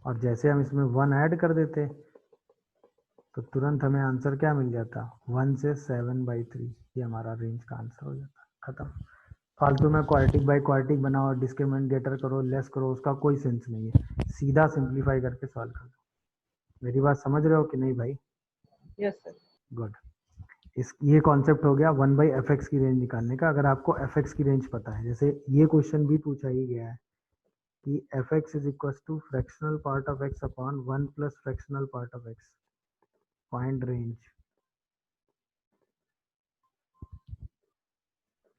और जैसे हम इसमें 1 ऐड कर देते तो तुरंत हमें आंसर क्या मिल जाता, 1 से 7/3। ये हमारा रेंज का आंसर हो जाता, खत्म। फालतू में क्वाड्रेटिक बाई क्वाड्रेटिक बनाओ, डिस्क्रिमिनेटर करो, लेस करो, उसका कोई सेंस नहीं है, सीधा सिंप्लीफाई करके सॉल्व कर दो। मेरी बात समझ रहे हो कि नहीं भाई?
Yes, sir.
गुड। ये कॉन्सेप्ट हो गया 1/fx की रेंज निकालने का। अगर आपको fx की रेंज पता है, जैसे ये क्वेश्चन भी पूछा ही गया है कि fx = fractional part of x upon 1 + fractional part of x, find range,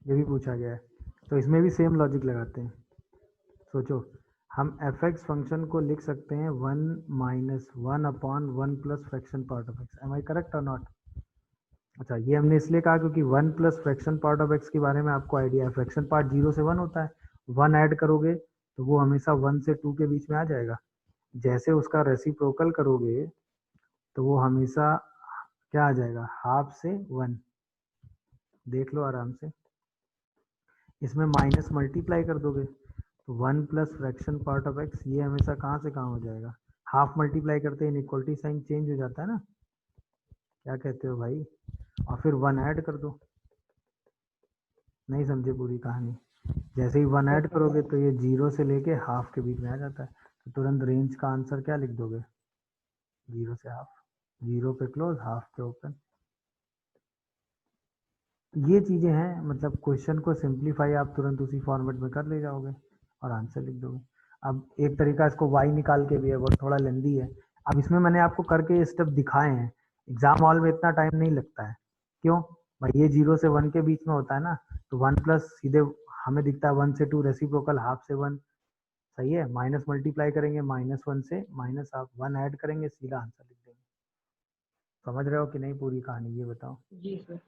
ये भी पूछा गया है। तो इसमें भी सेम लॉजिक लगाते हैं। सोचो, हम fx फंक्शन को लिख सकते हैं 1 - 1/1 + fraction part of x। Am I correct और नॉट? अच्छा, ये हमने इसलिए कहा क्योंकि 1 + फ्रैक्शन पार्ट ऑफ x के बारे में आपको आइडिया है, फ्रैक्शन पार्ट 0 से 1 होता है, 1 ऐड करोगे तो वो हमेशा 1 से 2 के बीच में आ जाएगा, जैसे उसका रेसिप्रोकल करोगे तो वो हमेशा क्या आ जाएगा, हाफ से 1। देख लो आराम से, इसमें माइनस मल्टीप्लाई कर दोगे तो 1 + फ्रैक्शन पार्ट ऑफ x, ये हमेशा कहाँ से कहाँ हो जाएगा, हाफ मल्टीप्लाई करते इनइक्वलिटी साइन चेंज हो जाता है ना, क्या कहते हो भाई? और फिर 1 ऐड कर दो। नहीं समझे पूरी कहानी? जैसे ही 1 ऐड करोगे तो ये 0 से लेके हाफ के बीच में आ जाता है, तो तुरंत रेंज का आंसर क्या लिख दोगे, 0 से हाफ, 0 पे क्लोज, हाफ पे ओपन। ये चीजें हैं, मतलब क्वेश्चन को सिंप्लीफाई आप तुरंत उसी फॉर्मेट में कर ले जाओगे और आंसर लिख दोगे। अब एक तरीका इसको y निकाल के भी है, वो थोड़ा लेंदी है। अब इसमें मैंने आपको करके ये स्टेप दिखाए हैं, एग्जाम हॉल में इतना टाइम नहीं लगता है। क्यों भाई? ये 0 से 1 के बीच में होता है ना, तो 1 प्लस सीधे हमें दिखता है 1 से 2, रेसिप्रोकल हाफ से 1, सही है। माइनस मल्टीप्लाई करेंगे -1 से माइनस हाफ, 1 ऐड करेंगे, सीधा आंसर लिख देंगे। समझ रहे हो कि नहीं पूरी कहानी, ये बताओ।
जी, sir.